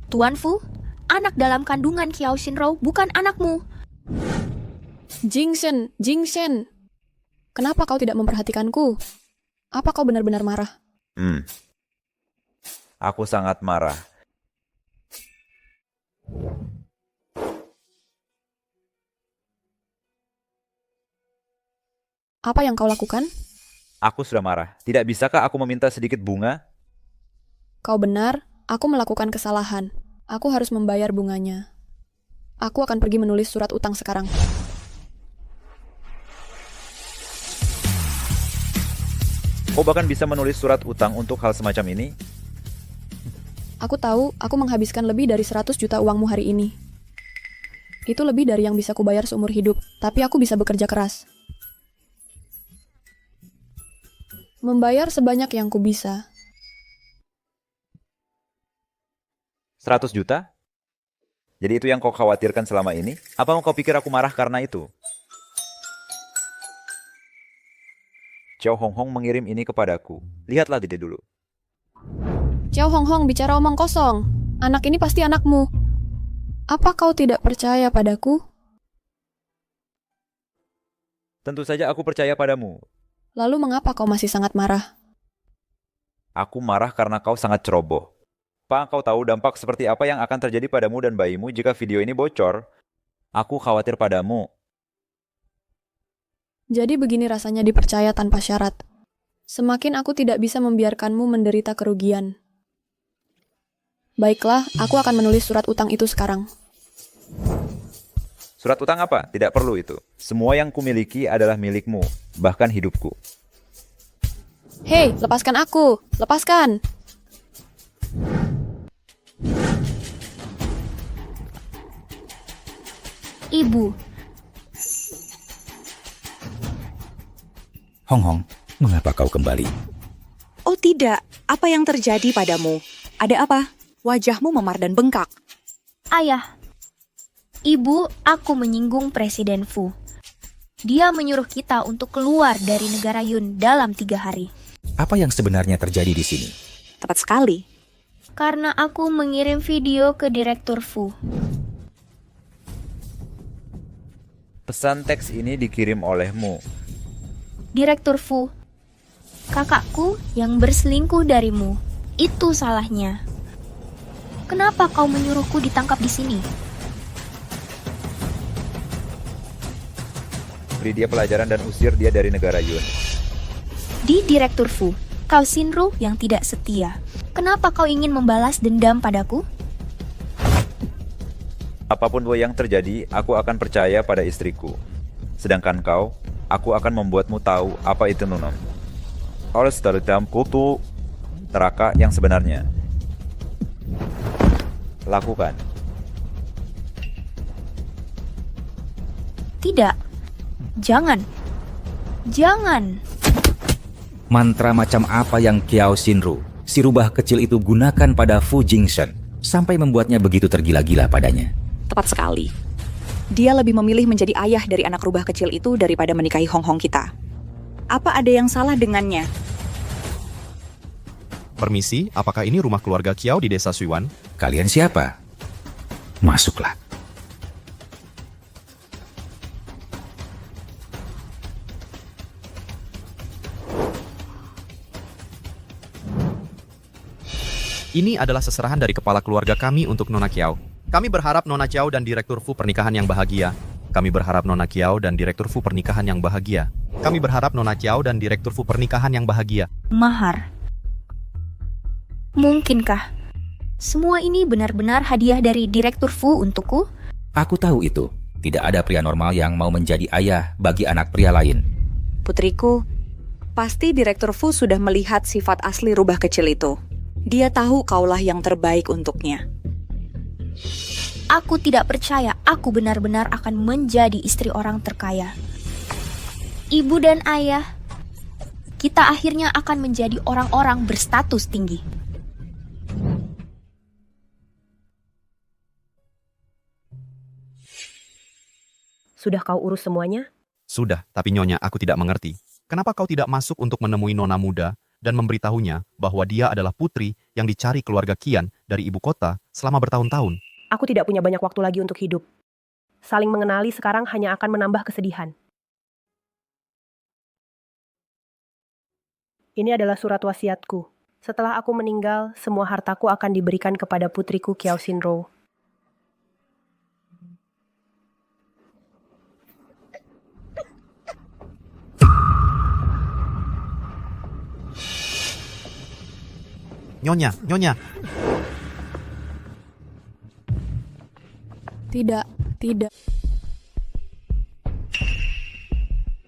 Tuan Fu, anak dalam kandungan Kiao Shinro bukan anakmu. Jingshen, Jingshen. Kenapa kau tidak memperhatikanku? Apa kau benar-benar marah? Aku sangat marah. Apa yang kau lakukan? Aku sudah marah. Tidak bisakah aku meminta sedikit bunga? Kau benar, aku melakukan kesalahan. Aku harus membayar bunganya. Aku akan pergi menulis surat utang sekarang. Kau bahkan bisa menulis surat utang untuk hal semacam ini? Aku tahu aku menghabiskan lebih dari 100 juta uangmu hari ini. Itu lebih dari yang bisa kubayar seumur hidup, tapi aku bisa bekerja keras. Membayar sebanyak yang ku bisa. 100 juta? Jadi itu yang kau khawatirkan selama ini? Apa kau pikir aku marah karena itu? Kiao Honghong mengirim ini kepadaku. Lihatlah dia dulu. Kiao Honghong bicara omong kosong. Anak ini pasti anakmu. Apa kau tidak percaya padaku? Tentu saja aku percaya padamu. Lalu mengapa kau masih sangat marah? Aku marah karena kau sangat ceroboh. Apa kau tahu dampak seperti apa yang akan terjadi padamu dan bayimu jika video ini bocor? Aku khawatir padamu. Jadi begini rasanya dipercaya tanpa syarat. Semakin aku tidak bisa membiarkanmu menderita kerugian. Baiklah, aku akan menulis surat utang itu sekarang. Surat utang apa? Tidak perlu itu. Semua yang kumiliki adalah milikmu, bahkan hidupku. Hei, lepaskan aku! Lepaskan! Ibu, Honghong, mengapa kau kembali? Oh tidak, apa yang terjadi padamu? Ada apa? Wajahmu memar dan bengkak. ayah. Ibu, aku menyinggung Presiden Fu. Dia menyuruh kita untuk keluar dari negara Yun dalam 3 hari. Apa yang sebenarnya terjadi di sini? Tepat sekali. Karena aku mengirim video ke Direktur Fu. Pesan teks ini dikirim olehmu. Direktur Fu, kakakku yang berselingkuh darimu. Itu salahnya. Kenapa kau menyuruhku ditangkap di sini? Beri dia pelajaran dan usir dia dari negara Yun. Di Direktur Fu, kau Shinro yang tidak setia. Kenapa kau ingin membalas dendam padaku? Apapun yang terjadi, aku akan percaya pada istriku. Sedangkan kau, aku akan membuatmu tahu apa itu Nunom. Harus dalam kutu neraka yang sebenarnya. Lakukan. Tidak. Jangan. Jangan. Mantra macam apa yang Kiao Shinro, si rubah kecil itu gunakan pada Fu Jingshen, sampai membuatnya begitu tergila-gila padanya? Tepat sekali. Dia lebih memilih menjadi ayah dari anak rubah kecil itu daripada menikahi Honghong kita. Apa ada yang salah dengannya? Permisi, apakah ini rumah keluarga Kiao di desa Suiwan? Kalian siapa? Masuklah. Ini adalah seserahan dari kepala keluarga kami untuk Nona Kiao. Kami berharap Nona Kiao dan Direktur Fu pernikahan yang bahagia. Kami berharap Nona Kiao dan Direktur Fu pernikahan yang bahagia. Kami berharap Nona Kiao dan Direktur Fu pernikahan yang bahagia. Mahar. Mungkinkah semua ini benar-benar hadiah dari Direktur Fu untukku? Aku tahu itu. Tidak ada pria normal yang mau menjadi ayah bagi anak pria lain. Putriku, pasti Direktur Fu sudah melihat sifat asli rubah kecil itu. Dia tahu kaulah yang terbaik untuknya. Aku tidak percaya aku benar-benar akan menjadi istri orang terkaya. Ibu dan ayah, kita akhirnya akan menjadi orang-orang berstatus tinggi. Sudah kau urus semuanya? Sudah, tapi Nyonya, aku tidak mengerti. Kenapa kau tidak masuk untuk menemui Nona muda dan memberitahunya bahwa dia adalah putri yang dicari keluarga Qian dari ibu kota selama bertahun-tahun? Aku tidak punya banyak waktu lagi untuk hidup. Saling mengenali sekarang hanya akan menambah kesedihan. Ini adalah surat wasiatku. Setelah aku meninggal, semua hartaku akan diberikan kepada putriku Kiao Xinrou. Nyonya, Nyonya. Tidak, tidak.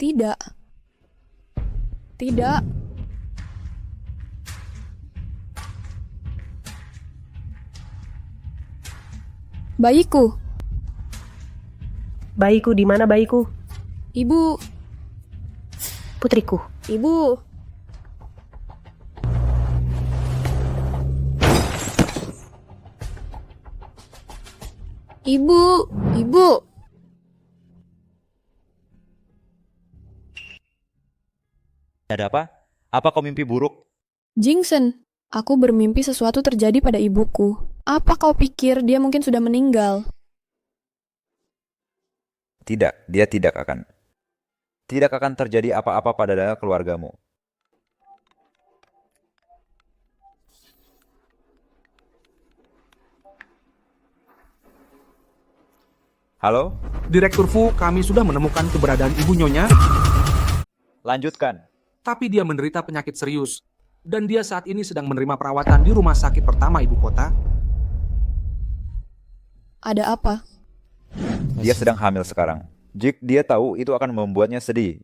Tidak. Tidak. Bayiku. Bayiku, di mana bayiku? Ibu. Putriku. Ibu. Ibu. Ibu. Ada apa? Apa kau mimpi buruk? Jingsen, aku bermimpi sesuatu terjadi pada ibuku. Apa kau pikir dia mungkin sudah meninggal? Tidak, dia tidak akan. Tidak akan terjadi apa-apa pada keluargamu. Halo? Direktur Fu, kami sudah menemukan keberadaan ibu Nyonya. Lanjutkan. Tapi dia menderita penyakit serius. Dan dia saat ini sedang menerima perawatan di rumah sakit pertama ibu kota. Ada apa? Dia sedang hamil sekarang. Jika dia tahu, itu akan membuatnya sedih.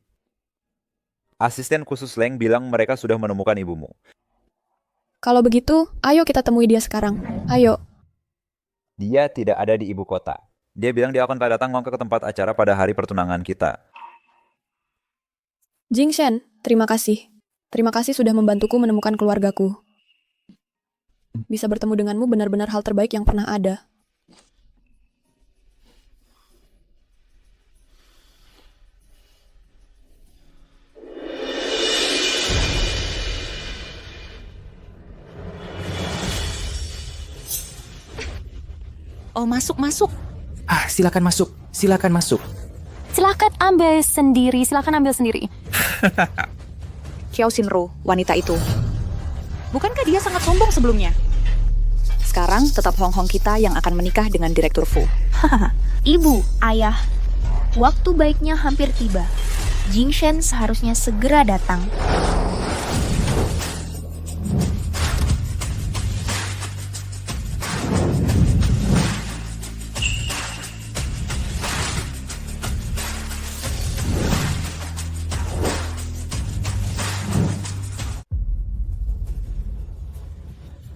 Asisten khusus Leng bilang mereka sudah menemukan ibumu. Kalau begitu, ayo kita temui dia sekarang. Ayo. Dia tidak ada di ibu kota. Dia bilang dia akan datang ke tempat acara pada hari pertunangan kita. Jingshen, terima kasih. Terima kasih sudah membantuku menemukan keluargaku. Bisa bertemu denganmu benar-benar hal terbaik yang pernah ada. Oh, masuk. Silakan masuk. Silakan masuk. Silakan ambil sendiri. Kiao Xinrou, wanita itu. Bukankah dia sangat sombong sebelumnya? Sekarang tetap Hong kita yang akan menikah dengan Direktur Fu. Ibu, ayah, waktu baiknya hampir tiba. Jingshen seharusnya segera datang.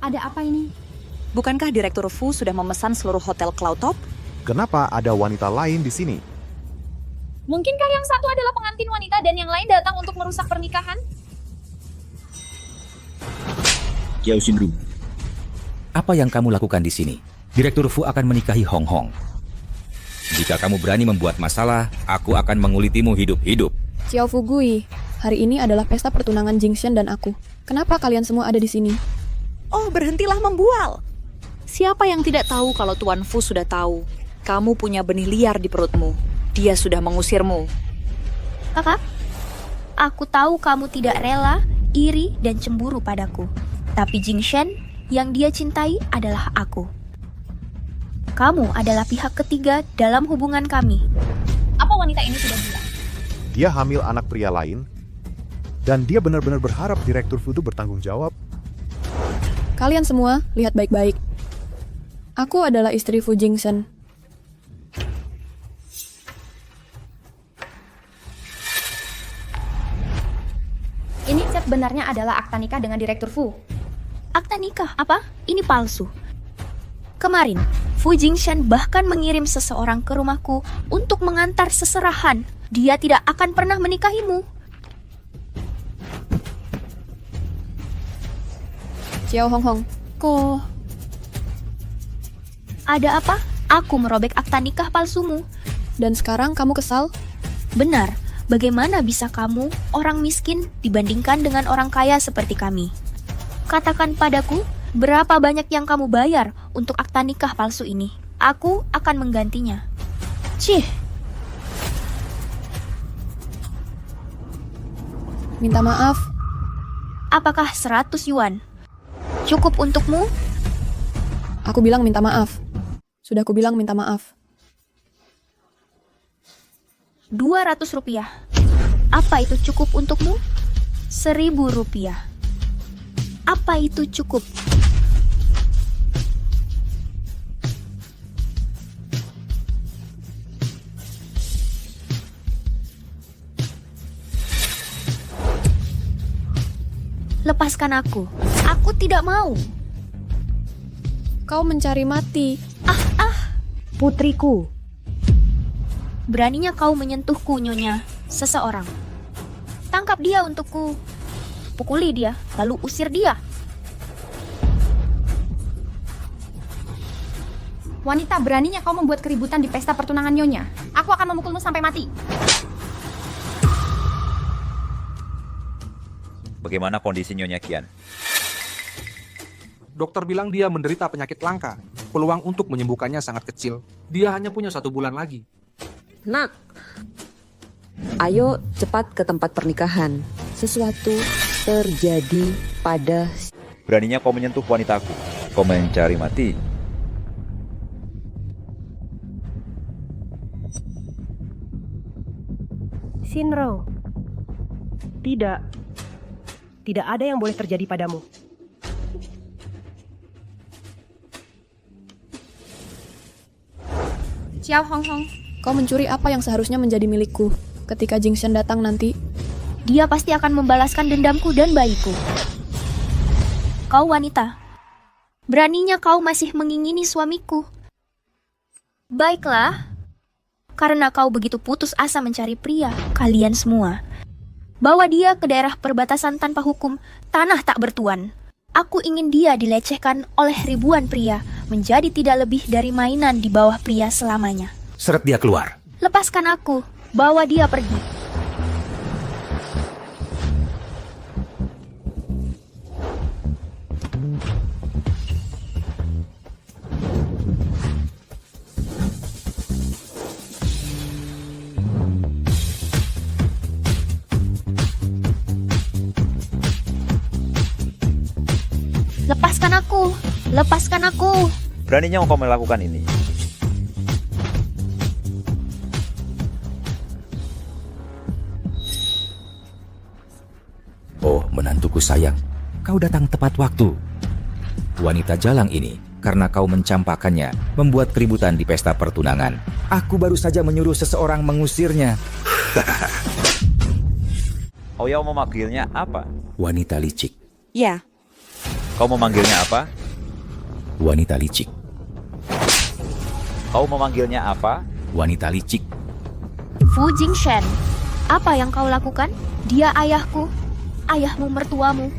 Ada apa ini? Bukankah Direktur Fu sudah memesan seluruh hotel Cloud Top? Kenapa ada wanita lain di sini? Mungkinkah yang satu adalah pengantin wanita dan yang lain datang untuk merusak pernikahan? Kiao Xinrou. Apa yang kamu lakukan di sini? Direktur Fu akan menikahi Hong Hong. Jika kamu berani membuat masalah, aku akan mengulitimu hidup-hidup. Xiao Fugui, hari ini adalah pesta pertunangan Jingshen dan aku. Kenapa kalian semua ada di sini? Oh, berhentilah membual. Siapa yang tidak tahu kalau Tuan Fu sudah tahu? Kamu punya benih liar di perutmu. Dia sudah mengusirmu. Kakak, aku tahu kamu tidak rela, iri, dan cemburu padaku. Tapi Jingshen, Yang dia cintai adalah aku. Kamu adalah pihak ketiga dalam hubungan kami. Apa wanita ini sudah bilang? Dia hamil anak pria lain, dan dia benar-benar berharap Direktur Fu itu bertanggung jawab. Kalian semua, lihat baik-baik. Aku adalah istri Fu Jingsen. Ini chat benarnya adalah akta nikah dengan Direktur Fu. Akta nikah? Apa? Ini palsu. Kemarin, Fu Jingshan bahkan mengirim seseorang ke rumahku untuk mengantar seserahan. Dia tidak akan pernah menikahimu. Xiao Honghong, kok... Ada apa? Aku merobek akta nikah palsumu. Dan sekarang kamu kesal? Benar. Bagaimana bisa kamu, orang miskin, dibandingkan dengan orang kaya seperti kami? Katakan padaku, berapa banyak yang kamu bayar untuk akta nikah palsu ini? Aku akan menggantinya. Cih. Minta maaf. Apakah 100 yuan? Cukup untukmu? Aku bilang minta maaf. Sudah aku bilang minta maaf. 200 rupiah. Apa itu cukup untukmu? 1.000 rupiah. Apa itu cukup? Lepaskan aku. Aku tidak mau. Kau mencari mati. Putriku. Beraninya kau menyentuhku, Nyonya. Seseorang. Tangkap dia untukku. Pukuli dia, lalu usir dia. Wanita, beraninya kau membuat keributan di pesta pertunangan Nyonya. Aku akan memukulmu sampai mati. Bagaimana kondisi Nyonya Qian? Dokter bilang dia menderita penyakit langka. Peluang untuk menyembuhkannya sangat kecil. Dia hanya punya 1 bulan lagi. Nak, ayo cepat ke tempat pernikahan. Sesuatu terjadi pada... Beraninya kau menyentuh wanitaku. Kau mencari mati. Shinro. Tidak. Tidak ada yang boleh terjadi padamu. Xiao Honghong, kau mencuri apa yang seharusnya menjadi milikku. Ketika Jingxian datang nanti, dia pasti akan membalaskan dendamku dan bayiku. Kau wanita. Beraninya kau masih mengingini suamiku. Baiklah. Karena kau begitu putus asa mencari pria, kalian semua. Bawa dia ke daerah perbatasan tanpa hukum, tanah tak bertuan. Aku ingin dia dilecehkan oleh ribuan pria, menjadi tidak lebih dari mainan di bawah pria selamanya. Seret dia keluar. Lepaskan aku, bawa dia pergi. Lepaskan aku! Lepaskan aku! Beraninya engkau melakukan ini. Oh, menantuku sayang, kau datang tepat waktu. Wanita jalang ini, karena kau mencampakkannya, membuat keributan di pesta pertunangan. Aku baru saja menyuruh seseorang mengusirnya. Ouyao memanggilnya apa? Wanita licik. Ya. Kau memanggilnya apa? Wanita licik. Kau memanggilnya apa? Wanita licik. Fu Jingshan, apa yang kau lakukan? Dia ayahku, ayahmu mertuamu.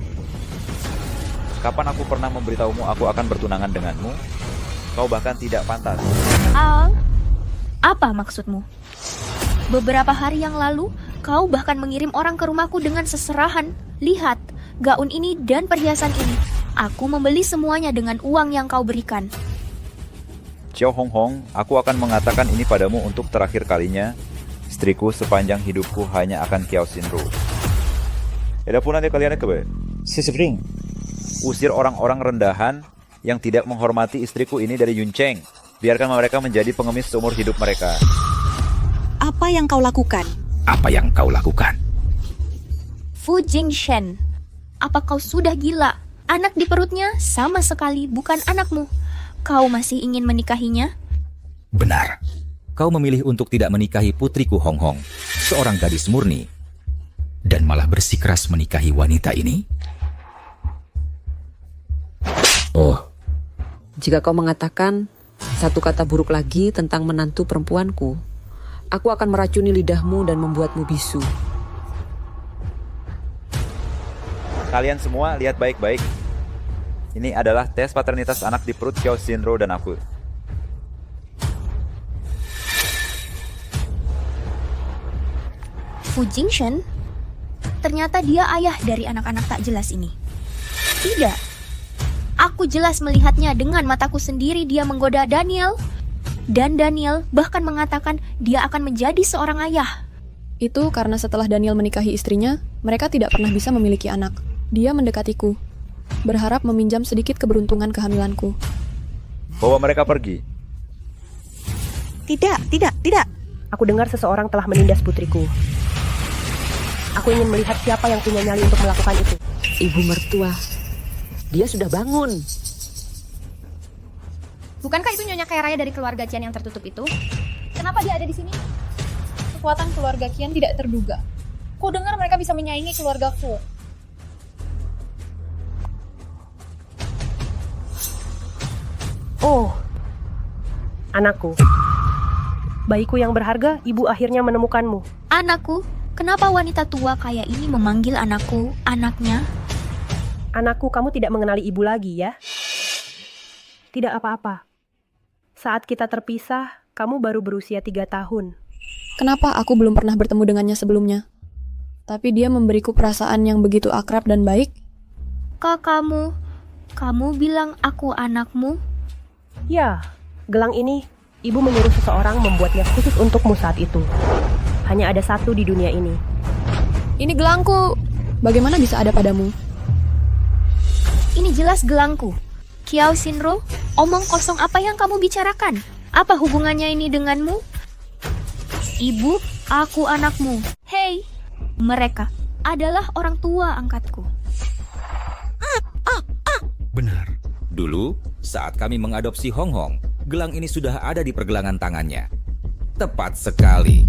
Kapan aku pernah memberitahumu aku akan bertunangan denganmu? Kau bahkan tidak pantas. Apa maksudmu? Beberapa hari yang lalu, kau bahkan mengirim orang ke rumahku dengan seserahan. Lihat, gaun ini dan perhiasan ini. Aku membeli semuanya dengan uang yang kau berikan. Xiao Honghong, aku akan mengatakan ini padamu untuk terakhir kalinya. Istriku sepanjang hidupku hanya akan Kiao Shinro. Ada pun nanti kalian ke? Sisipring. Usir orang-orang rendahan yang tidak menghormati istriku ini dari Yuncheng. Biarkan mereka menjadi pengemis seumur hidup mereka. Apa yang kau lakukan? Apa yang kau lakukan? Fu Jingshen, apa kau sudah gila? Anak di perutnya sama sekali bukan anakmu. Kau masih ingin menikahinya? Benar. Kau memilih untuk tidak menikahi putriku Hong Hong, seorang gadis murni, dan malah bersikeras menikahi wanita ini? Oh, Jika kau mengatakan satu kata buruk lagi tentang menantu perempuanku, aku akan meracuni lidahmu dan membuatmu bisu. Kalian semua lihat baik-baik. Ini adalah tes paternitas anak di perut Xiao Xinro dan aku. Fu Jingshen? Ternyata dia ayah dari anak-anak tak jelas ini. Tidak. Aku jelas melihatnya dengan mataku sendiri dia menggoda Daniel. Dan Daniel bahkan mengatakan dia akan menjadi seorang ayah. Itu karena setelah Daniel menikahi istrinya, mereka tidak pernah bisa memiliki anak. Dia mendekatiku, berharap meminjam sedikit keberuntungan kehamilanku. Bawa mereka pergi. Tidak. Aku dengar seseorang telah menindas putriku. Aku ingin melihat siapa yang punya nyali untuk melakukan itu. Ibu mertua, dia sudah bangun. Bukankah itu Nyonya kaya raya dari keluarga Qian yang tertutup itu? Kenapa dia ada di sini? Kekuatan keluarga Qian tidak terduga. Ku dengar mereka bisa menyaingi keluarga Fu. Oh, anakku. Bayiku yang berharga, ibu akhirnya menemukanmu. Anakku? Kenapa wanita tua kaya ini memanggil anakku, anaknya? Anakku, kamu tidak mengenali ibu lagi ya? Tidak apa-apa. Saat kita terpisah, kamu baru berusia 3 tahun. Kenapa aku belum pernah bertemu dengannya sebelumnya? Tapi dia memberiku perasaan yang begitu akrab dan baik. Kamu bilang aku anakmu? Ya, gelang ini, ibu menyuruh seseorang membuatnya khusus untukmu saat itu. Hanya ada satu di dunia ini. Ini gelangku. Bagaimana bisa ada padamu? Ini jelas gelangku. Xiao Xinro, omong kosong apa yang kamu bicarakan? Apa hubungannya ini denganmu? Ibu, aku anakmu. Hei, mereka adalah orang tua angkatku. Benar. Dulu, saat kami mengadopsi Hong Hong, gelang ini sudah ada di pergelangan tangannya. Tepat sekali.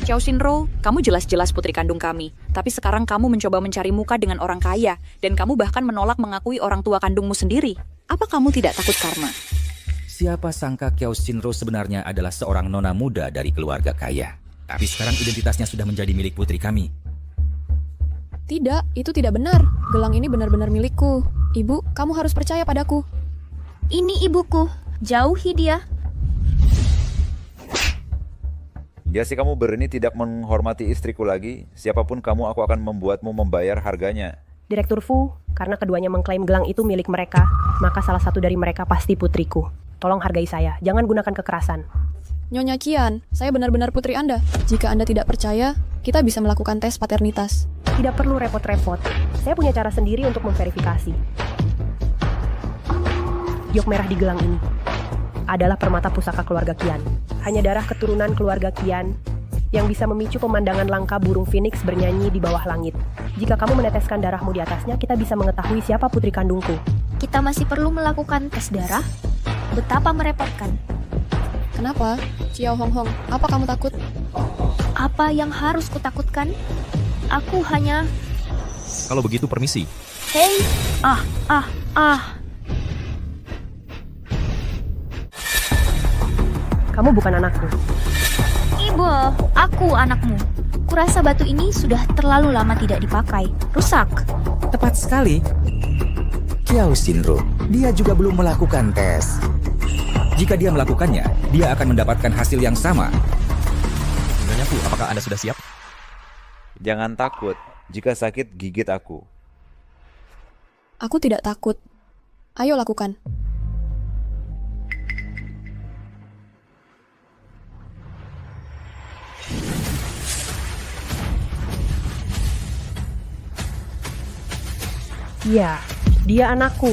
Xiao Xinro, kamu jelas-jelas putri kandung kami. Tapi sekarang kamu mencoba mencari muka dengan orang kaya. Dan kamu bahkan menolak mengakui orang tua kandungmu sendiri. Apa kamu tidak takut karma? Siapa sangka Xiao Xinro sebenarnya adalah seorang nona muda dari keluarga kaya. Tapi sekarang identitasnya sudah menjadi milik putri kami. Tidak, itu tidak benar. Gelang ini benar-benar milikku. Ibu, kamu harus percaya padaku. Ini ibuku. Jauhi dia. Jika kamu berani tidak menghormati istriku lagi, siapapun kamu, aku akan membuatmu membayar harganya. Direktur Fu, karena keduanya mengklaim gelang itu milik mereka, maka salah satu dari mereka pasti putriku. Tolong hargai saya, jangan gunakan kekerasan. Nyonya Qian, saya benar-benar putri Anda. Jika Anda tidak percaya, kita bisa melakukan tes paternitas. Tidak perlu repot-repot. Saya punya cara sendiri untuk memverifikasi. Giok merah di gelang ini adalah permata pusaka keluarga Qian. Hanya darah keturunan keluarga Qian yang bisa memicu pemandangan langka burung phoenix bernyanyi di bawah langit. Jika kamu meneteskan darahmu di atasnya, kita bisa mengetahui siapa putri kandungku. Kita masih perlu melakukan tes darah? Betapa merepotkan. Kenapa? Xiao Hong Hong, apa kamu takut? Apa yang harus kutakutkan? Aku hanya... Kalau begitu permisi. Hei! Kamu bukan anakku. Ibu, aku anakmu. Kurasa batu ini sudah terlalu lama tidak dipakai. Rusak. Tepat sekali. Xiao Xinro, dia juga belum melakukan tes. Jika dia melakukannya, dia akan mendapatkan hasil yang sama. Nyonya Fu, apakah Anda sudah siap? Jangan takut. Jika sakit, gigit aku. Aku tidak takut. Ayo lakukan. Iya, dia anakku.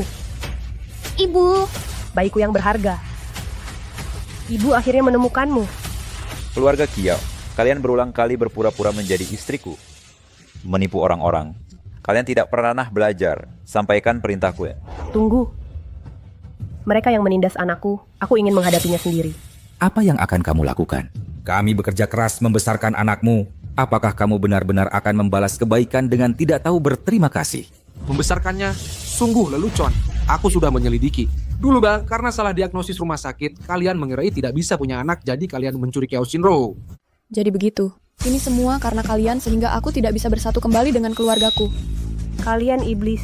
Ibu, Bayiku yang berharga. Ibu akhirnya menemukanmu. Keluarga Kiao, kalian berulang kali berpura-pura menjadi istriku. Menipu orang-orang. Kalian tidak pernah belajar. Sampaikan perintahku ya. Tunggu. Mereka yang menindas anakku, aku ingin menghadapinya sendiri. Apa yang akan kamu lakukan? Kami bekerja keras membesarkan anakmu. Apakah kamu benar-benar akan membalas kebaikan dengan tidak tahu berterima kasih? Membesarkannya sungguh lelucon. Aku sudah menyelidiki. Dulu bang, karena salah diagnosis rumah sakit, kalian mengirai tidak bisa punya anak, jadi kalian mencuri Kiao Shinro. Jadi begitu. Ini semua karena kalian sehingga aku tidak bisa bersatu kembali dengan keluargaku. Kalian iblis.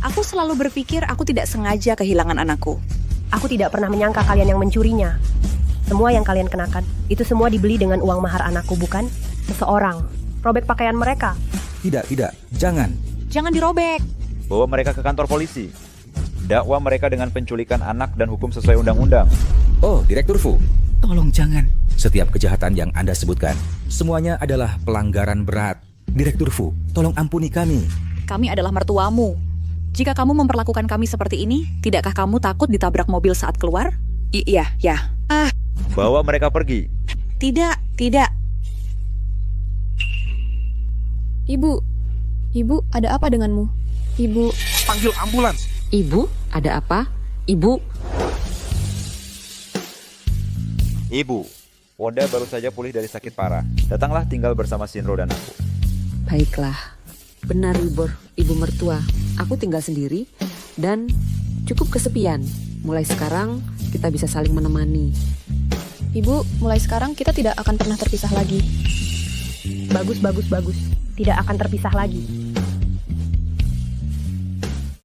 Aku selalu berpikir aku tidak sengaja kehilangan anakku. Aku tidak pernah menyangka kalian yang mencurinya. Semua yang kalian kenakan, itu semua dibeli dengan uang mahar anakku, bukan? Seseorang. Robek pakaian mereka. Tidak, jangan. Jangan dirobek. Bawa mereka ke kantor polisi. Dakwa mereka dengan penculikan anak dan hukum sesuai undang-undang. Oh, Direktur Fu, tolong jangan. Setiap kejahatan yang Anda sebutkan, semuanya adalah pelanggaran berat. Direktur Fu, tolong ampuni kami. Kami adalah mertuamu. Jika kamu memperlakukan kami seperti ini, tidakkah kamu takut ditabrak mobil saat keluar? Iya. Bawa mereka pergi. Tidak. Ibu, ada apa denganmu? Ibu, Panggil ambulans. Ibu, ada apa? Ibu, Wonda baru saja pulih dari sakit parah. Datanglah tinggal bersama Shinro dan aku. baiklah. Benar ibu mertua, aku tinggal sendiri dan cukup kesepian. Mulai sekarang kita bisa saling menemani. Ibu, mulai sekarang kita tidak akan pernah terpisah lagi. Bagus. Tidak akan terpisah lagi.